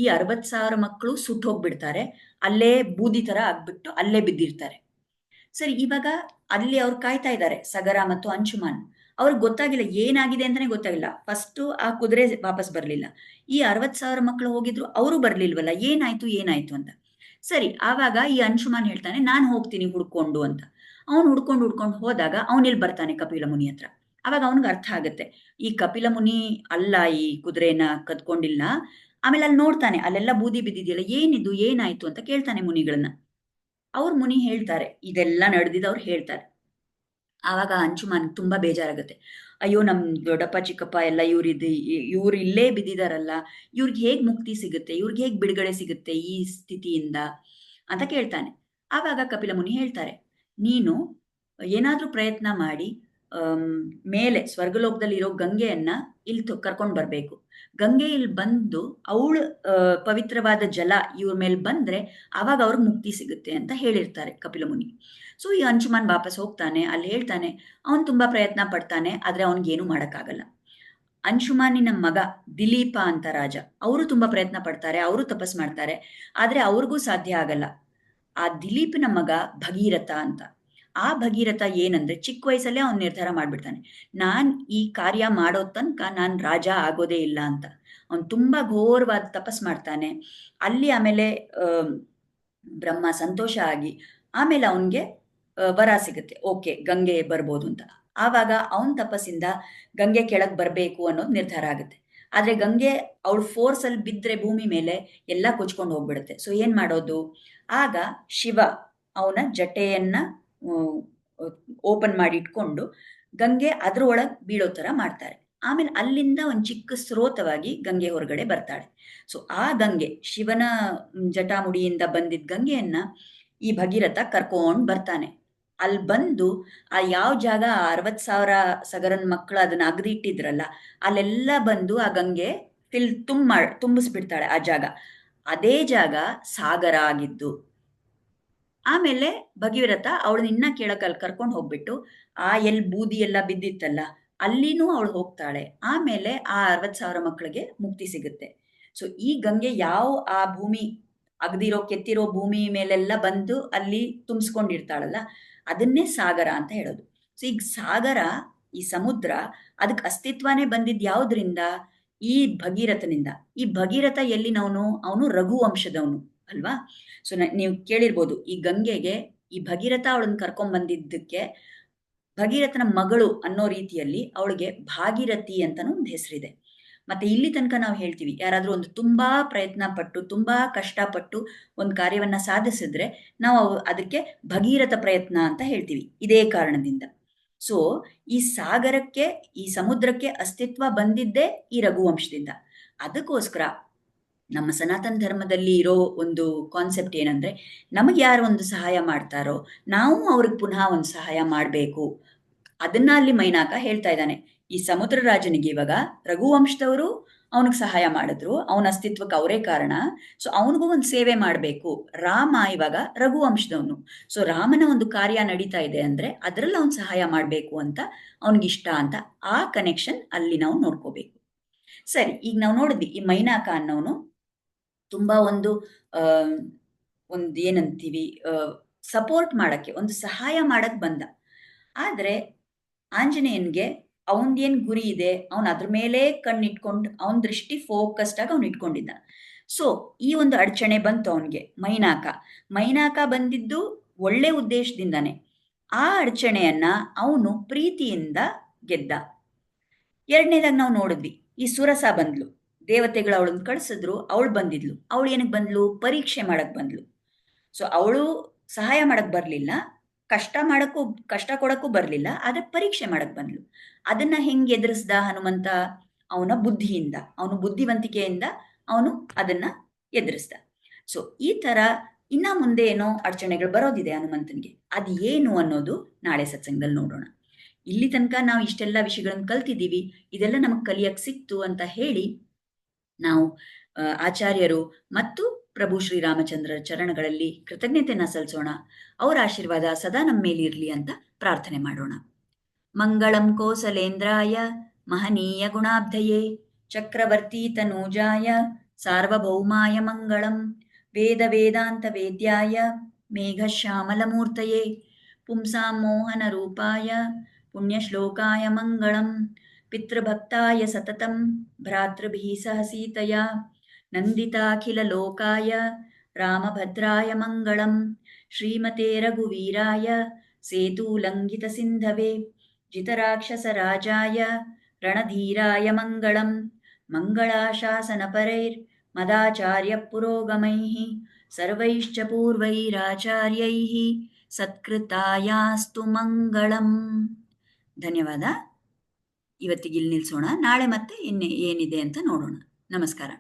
ಈ 60,000 ಮಕ್ಕಳು ಸುಟ್ಟು ಹೋಗ್ಬಿಡ್ತಾರೆ. ಅಲ್ಲೇ ಬೂದಿ ತರ ಆಗ್ಬಿಟ್ಟು ಅಲ್ಲೇ ಬಿದ್ದಿರ್ತಾರೆ. ಸರಿ, ಇವಾಗ ಅಲ್ಲಿ ಅವ್ರು ಕಾಯ್ತಾ ಇದ್ದಾರೆ ಸಗರ ಮತ್ತು ಅಂಶುಮಾನ್. ಅವ್ರಿಗೆ ಗೊತ್ತಾಗಿಲ್ಲ ಏನಾಗಿದೆ ಅಂತಾನೆ ಗೊತ್ತಾಗಿಲ್ಲ. ಫಸ್ಟ್ ಆ ಕುದುರೆ ವಾಪಸ್ ಬರ್ಲಿಲ್ಲ, ಈ 60,000 ಮಕ್ಕಳು ಹೋಗಿದ್ರು, ಅವರು ಬರ್ಲಿಲ್ವಲ್ಲ, ಏನಾಯ್ತು ಅಂತ. ಸರಿ, ಆವಾಗ ಈ ಅಂಶುಮಾನ್ ಹೇಳ್ತಾನೆ, ನಾನ್ ಹೋಗ್ತೀನಿ ಹುಡ್ಕೊಂಡು ಅಂತ. ಅವ್ನು ಹುಡ್ಕೊಂಡು ಹೋದಾಗ ಅವನಿಲ್ಲಿ ಬರ್ತಾನೆ ಕಪಿಲ ಮುನಿ ಹತ್ರ. ಅವಾಗ ಅವನಿಗೆ ಅರ್ಥ ಆಗುತ್ತೆ, ಈ ಕಪಿಲ ಮುನಿ ಅಲ್ಲ ಈ ಕುದುರೆನ ಕದ್ಕೊಂಡಿಲ್ಲ. ಆಮೇಲೆ ಅಲ್ಲಿ ನೋಡ್ತಾನೆ, ಅಲ್ಲೆಲ್ಲ ಬೂದಿ ಬಿದ್ದಿದೆಯಲ್ಲ, ಏನಿದು ಏನಾಯ್ತು ಅಂತ ಕೇಳ್ತಾನೆ ಮುನಿಗಳನ್ನ. ಅವ್ರ ಮುನಿ ಹೇಳ್ತಾರೆ, ಇದೆಲ್ಲ ನಡೆದಿದ್ದು ಅವ್ರು ಹೇಳ್ತಾರೆ. ಆವಾಗ ಅಂಶುಮಾನ್ ತುಂಬಾ ಬೇಜಾರಾಗುತ್ತೆ. ಅಯ್ಯೋ, ನಮ್ ದೊಡ್ಡಪ್ಪ ಚಿಕ್ಕಪ್ಪ ಎಲ್ಲ ಇವ್ರು ಇಲ್ಲೇ ಬಿದ್ದಿದಾರಲ್ಲ, ಇವ್ರಿಗೆ ಹೇಗ್ ಮುಕ್ತಿ ಸಿಗುತ್ತೆ, ಇವ್ರಿಗೆ ಹೇಗ್ ಬಿಡುಗಡೆ ಸಿಗುತ್ತೆ ಈ ಸ್ಥಿತಿಯಿಂದ ಅಂತ ಕೇಳ್ತಾನೆ. ಆವಾಗ ಕಪಿಲ ಮುನಿ ಹೇಳ್ತಾರೆ, ನೀನು ಏನಾದ್ರೂ ಪ್ರಯತ್ನ ಮಾಡಿ ಮೇಲೆ ಸ್ವರ್ಗಲೋಕದಲ್ಲಿ ಇರೋ ಗಂಗೆಯನ್ನ ಇಲ್ಲಿ ಕರ್ಕೊಂಡ್ ಬರ್ಬೇಕು. ಗಂಗೆ ಇಲ್ಲಿ ಬಂದು ಅವಳು ಪವಿತ್ರವಾದ ಜಲ ಇವ್ರ ಮೇಲೆ ಬಂದ್ರೆ ಆವಾಗ ಅವ್ರಿಗೆ ಮುಕ್ತಿ ಸಿಗುತ್ತೆ ಅಂತ ಹೇಳಿರ್ತಾರೆ ಕಪಿಲ ಮುನಿ. ಸೊ ಈ ಅಂಶುಮಾನ್ ವಾಪಸ್ ಹೋಗ್ತಾನೆ. ಅಲ್ಲಿ ಹೇಳ್ತಾನೆ, ಅವನು ತುಂಬಾ ಪ್ರಯತ್ನ ಪಡ್ತಾನೆ, ಆದ್ರೆ ಅವನಿಗೇನು ಮಾಡಕ್ಕಾಗಲ್ಲ. ಅಂಶುಮಾನಿನ ಮಗ ದಿಲೀಪ ಅಂತ ರಾಜ, ಅವರು ತುಂಬಾ ಪ್ರಯತ್ನ ಪಡ್ತಾರೆ, ಅವರು ತಪಸ್ ಮಾಡ್ತಾರೆ, ಆದ್ರೆ ಅವ್ರಿಗೂ ಸಾಧ್ಯ ಆಗಲ್ಲ. ಆ ದಿಲೀಪನ ಮಗ ಭಗೀರಥ ಅಂತ. ಆ ಭಗೀರಥ ಏನಂದ್ರೆ ಚಿಕ್ಕ ವಯಸ್ಸಲ್ಲೇ ಅವ್ನು ನಿರ್ಧಾರ ಮಾಡ್ಬಿಡ್ತಾನೆ, ನಾನ್ ಈ ಕಾರ್ಯ ಮಾಡೋ ತನಕ ನಾನ್ ರಾಜ ಆಗೋದೇ ಇಲ್ಲ ಅಂತ. ಅವ್ನು ತುಂಬಾ ಘೋರವಾದ ತಪಸ್ ಮಾಡ್ತಾನೆ. ಅಲ್ಲಿ ಆಮೇಲೆ ಬ್ರಹ್ಮ ಸಂತೋಷ ಆಗಿ ಆಮೇಲೆ ಅವನಿಗೆ ವರ ಸಿಗುತ್ತೆ, ಓಕೆ ಗಂಗೆ ಬರ್ಬೋದು ಅಂತ. ಆವಾಗ ಅವನ ತಪಸ್ಸಿಂದ ಗಂಗೆ ಕೆಳಗೆ ಬರಬೇಕು ಅನ್ನೋದು ನಿರ್ಧಾರ ಆಗುತ್ತೆ. ಆದರೆ ಗಂಗೆ ಅವಳು ಫೋರ್ಸಲ್ಲಿ ಬಿದ್ದರೆ ಭೂಮಿ ಮೇಲೆ ಎಲ್ಲ ಕೊಚ್ಕೊಂಡು ಹೋಗ್ಬಿಡುತ್ತೆ. ಸೊ ಏನು ಮಾಡೋದು? ಆಗ ಶಿವ ಅವನ ಜಟೆಯನ್ನ ಓಪನ್ ಮಾಡಿ ಇಟ್ಕೊಂಡು ಗಂಗೆ ಅದ್ರ ಒಳಗೆ ಬೀಳೋ ಥರ ಮಾಡ್ತಾರೆ. ಆಮೇಲೆ ಅಲ್ಲಿಂದ ಒಂದು ಚಿಕ್ಕ ಸ್ರೋತವಾಗಿ ಗಂಗೆ ಹೊರಗಡೆ ಬರ್ತಾಳೆ. ಸೊ ಆ ಗಂಗೆ ಶಿವನ ಜಟಾಮುಡಿಯಿಂದ ಬಂದಿದ್ದ ಗಂಗೆಯನ್ನ ಈ ಭಗೀರಥ ಕರ್ಕೊಂಡು ಬರ್ತಾನೆ. ಅಲ್ಲಿ ಬಂದು ಆ ಯಾವ ಜಾಗ 60,000 ಸಗರನ್ ಮಕ್ಕಳು ಅದನ್ನ ಅಗದಿಟ್ಟಿದ್ರಲ್ಲ, ಅಲ್ಲೆಲ್ಲ ಬಂದು ಆ ಗಂಗೆ ತುಂಬಿಸ್ಬಿಡ್ತಾಳೆ ಆ ಜಾಗ. ಅದೇ ಜಾಗ ಸಾಗರ ಆಗಿದ್ದು. ಆಮೇಲೆ ಭಗೀರಥ ಅವಳನ್ನ ಇನ್ನ ಕೆಳಕಲ್ಲಿ ಕರ್ಕೊಂಡು ಹೋಗ್ಬಿಟ್ಟು ಆ ಎಲ್ಲಿ ಬೂದಿ ಎಲ್ಲ ಬಿದ್ದಿತ್ತಲ್ಲ ಅಲ್ಲಿನೂ ಅವಳು ಹೋಗ್ತಾಳೆ. ಆಮೇಲೆ ಆ 60,000 ಮಕ್ಕಳಿಗೆ ಮುಕ್ತಿ ಸಿಗುತ್ತೆ. ಸೊ ಈ ಗಂಗೆ ಯಾವ ಆ ಭೂಮಿ ಅಗದಿರೋ ಕೆತ್ತಿರೋ ಭೂಮಿ ಮೇಲೆಲ್ಲ ಬಂದು ಅಲ್ಲಿ ತುಂಬಿಸ್ಕೊಂಡಿರ್ತಾಳಲ್ಲ, ಅದನ್ನೇ ಸಾಗರ ಅಂತ ಹೇಳೋದು. ಸೊ ಈಗ ಸಾಗರ, ಈ ಸಮುದ್ರ, ಅದಕ್ಕೆ ಅಸ್ತಿತ್ವನೇ ಬಂದಿದ್ದು ಯಾವುದರಿಂದ? ಈ ಭಗೀರಥನಿಂದ. ಈ ಭಗೀರಥ ಎಲ್ಲಿನವನು? ಅವನು ರಘುವಂಶದವನು ಅಲ್ವಾ? ಸೊ ನೀವು ಕೇಳಿರ್ಬೋದು, ಈ ಗಂಗೆಗೆ ಈ ಭಗೀರಥ ಅವಳನ್ನ ಕರ್ಕೊಂಡ್ ಬಂದಿದ್ದಕ್ಕೆ ಭಗೀರಥನ ಮಗಳು ಅನ್ನೋ ರೀತಿಯಲ್ಲಿ ಅವಳಿಗೆ ಭಾಗೀರಥಿ ಅಂತಾನೂ ಒಂದು ಹೆಸರಿದೆ. ಮತ್ತೆ ಇಲ್ಲಿ ತನಕ ನಾವು ಹೇಳ್ತೀವಿ, ಯಾರಾದ್ರೂ ಒಂದು ತುಂಬಾ ಪ್ರಯತ್ನ ಪಟ್ಟು ತುಂಬಾ ಕಷ್ಟಪಟ್ಟು ಒಂದು ಕಾರ್ಯವನ್ನ ಸಾಧಿಸಿದ್ರೆ ನಾವು ಅದಕ್ಕೆ ಭಗೀರಥ ಪ್ರಯತ್ನ ಅಂತ ಹೇಳ್ತೀವಿ, ಇದೇ ಕಾರಣದಿಂದ. ಸೊ ಈ ಸಾಗರಕ್ಕೆ, ಈ ಸಮುದ್ರಕ್ಕೆ ಅಸ್ತಿತ್ವ ಬಂದಿದ್ದೇ ಈ ರಘುವಂಶದಿಂದ. ಅದಕ್ಕೋಸ್ಕರ ನಮ್ಮ ಸನಾತನ ಧರ್ಮದಲ್ಲಿ ಇರೋ ಒಂದು ಕಾನ್ಸೆಪ್ಟ್ ಏನಂದ್ರೆ, ನಮಗೆ ಯಾರು ಒಂದು ಸಹಾಯ ಮಾಡ್ತಾರೋ ನಾವು ಅವ್ರಿಗೆ ಪುನಃ ಒಂದು ಸಹಾಯ ಮಾಡಬೇಕು. ಅದನ್ನ ಅಲ್ಲಿ ಮೈನಾಕ ಹೇಳ್ತಾ ಇದ್ದಾನೆ. ಈ ಸಮುದ್ರ ರಾಜನಿಗೆ ಇವಾಗ ರಘುವಂಶದವರು ಅವನಿಗೆ ಸಹಾಯ ಮಾಡಿದ್ರು, ಅವನ ಅಸ್ತಿತ್ವಕ್ಕೆ ಅವರೇ ಕಾರಣ. ಸೊ ಅವನಿಗೂ ಒಂದು ಸೇವೆ ಮಾಡಬೇಕು. ರಾಮ ಇವಾಗ ರಘುವಂಶದವನು. ಸೊ ರಾಮನ ಒಂದು ಕಾರ್ಯ ನಡೀತಾ ಇದೆ ಅಂದ್ರೆ ಅದರಲ್ಲಿ ಅವನು ಸಹಾಯ ಮಾಡಬೇಕು ಅಂತ ಅವನಿಗಿಷ್ಟ ಅಂತ. ಆ ಕನೆಕ್ಷನ್ ಅಲ್ಲಿ ನಾವು ನೋಡ್ಕೋಬೇಕು. ಸರಿ, ಈಗ ನಾವು ನೋಡಿದ್ವಿ ಈ ಮೈನಾಕ ಅನ್ನೋನು ತುಂಬಾ ಒಂದು ಏನಂತೀವಿ, ಸಪೋರ್ಟ್ ಮಾಡಕ್ಕೆ, ಒಂದು ಸಹಾಯ ಮಾಡಕ್ ಬಂದ. ಆದ್ರೆ ಆಂಜನೇಯನ್ಗೆ ಅವನ್ದೇನ್ ಗುರಿ ಇದೆ, ಅವನ್ ಅದ್ರ ಮೇಲೆ ಕಣ್ಣಿಟ್ಕೊಂಡು ಅವನ ದೃಷ್ಟಿ ಫೋಕಸ್ಡ್ ಆಗಿ ಅವ್ನು ಇಟ್ಕೊಂಡಿದ್ದ. ಸೊ ಈ ಒಂದು ಅಡಚಣೆ ಬಂತು ಅವನಿಗೆ. ಮೈನಾಕ ಬಂದಿದ್ದು ಒಳ್ಳೆ ಉದ್ದೇಶದಿಂದಾನೆ. ಆ ಅಡಚಣೆಯನ್ನ ಅವನು ಪ್ರೀತಿಯಿಂದ ಗೆದ್ದ. ಎರಡನೇದಾಗ ನಾವು ನೋಡಿದ್ವಿ, ಈ ಸುರಸ ಬಂದ್ಲು, ದೇವತೆಗಳು ಅವಳನ್ನ ಕಳಿಸಿದ್ರು, ಅವಳು ಬಂದಿದ್ಲು. ಅವಳು ಏನಕ್ಕೆ ಬಂದ್ಲು? ಪರೀಕ್ಷೆ ಮಾಡಕ್ ಬಂದ್ಲು. ಸೊ ಅವಳು ಸಹಾಯ ಮಾಡಕ್ ಬರ್ಲಿಲ್ಲ, ಕಷ್ಟ ಕೊಡಕ್ಕೂ ಬರ್ಲಿಲ್ಲ, ಆದ್ರೆ ಪರೀಕ್ಷೆ ಮಾಡಕ್ ಬಂದ್ಲು. ಅದನ್ನ ಹೆಂಗ್ ಎದುರಿಸ್ದ ಹನುಮಂತ? ಅವನ ಬುದ್ಧಿಯಿಂದ, ಅವನು ಬುದ್ಧಿವಂತಿಕೆಯಿಂದ ಅವನು ಅದನ್ನ ಎದುರಿಸ್ದ. ಸೊ ಈ ತರ ಇನ್ನ ಮುಂದೆ ಏನೋ ಅಡಚಣೆಗಳು ಬರೋದಿದೆ ಹನುಮಂತನಿಗೆ. ಅದು ಏನು ಅನ್ನೋದು ನಾಳೆ ಸತ್ಸಂಗದಲ್ಲಿ ನೋಡೋಣ. ಇಲ್ಲಿ ತನಕ ನಾವು ಇಷ್ಟೆಲ್ಲ ವಿಷಯಗಳನ್ನು ಕಲ್ತಿದ್ದೀವಿ, ಇದೆಲ್ಲ ನಮಗೆ ಕಲಿಯಕ್ ಸಿಕ್ತು ಅಂತ ಹೇಳಿ ನಾವು ಆಚಾರ್ಯರು ಮತ್ತು ಪ್ರಭು ಶ್ರೀರಾಮಚಂದ್ರರ ಚರಣಗಳಲ್ಲಿ ಕೃತಜ್ಞತೆನ ಸಲ್ಲಿಸೋಣ. ಅವರ ಆಶೀರ್ವಾದ ಸದಾ ನಮ್ಮ ಮೇಲಿರಲಿ ಅಂತ ಪ್ರಾರ್ಥನೆ ಮಾಡೋಣ. ಮಂಗಳಂ ಕೋಸಲೇಂದ್ರಾಯ ಮಹನೀಯ ಗುಣಾಬ್ಧಯೇ ಚಕ್ರವರ್ತಿ ತನೂಜಾಯ ಸಾರ್ವಭೌಮಾಯ ಮಂಗಳಂ. ವೇದ ವೇದಾಂತ ವೇದ್ಯಾಯ ಮೇಘಶ್ಯಾಮಲಮೂರ್ತಯೇ ಪುಂಸಾಂ ಮೋಹನ ರೂಪಾಯ ಪುಣ್ಯಶ್ಲೋಕಾಯ ಮಂಗಳಂ. ಪಿತೃಭಕ್ತಾಯ ಸತತಂ ಭ್ರಾತೃಭಿಃ ಸಹ ಸೀತಯಾ ನಂದಿತಾಖಿಲಲೋಕಾಯ ರಾಮಭದ್ರಾಯ ಮಂಗಳಂ. ಶ್ರೀಮತೆ ರಘುವೀರಾಯ ಸೇತೂಲಂಘಿತಸಿಂಧವೇ ಜಿತರಾಕ್ಷಸರಾಜಾಯ ರಣಧೀರಾಯ ಮಂಗಳಂ. ಮಂಗಳಾಶಾಸನಪರೈರ್ಮದಾಚಾರ್ಯಃ ಪುರೋಗಮೈಃ ಸರ್ವೈಶ್ಚ ಪೂರ್ವೈರಾಚಾರ್ಯೈಃ ಸತ್ಕೃತಾಯಾಸ್ತು ಮಂಗಳಂ. ಧನ್ಯವಾದ. ಇವತ್ತಿಗೆ ಇಲ್ಲಿ ನಿಲ್ಲಿಸೋಣ. ನಾಳೆ ಮತ್ತೆ ಏನಿದೆ ಅಂತ ನೋಡೋಣ. ನಮಸ್ಕಾರ.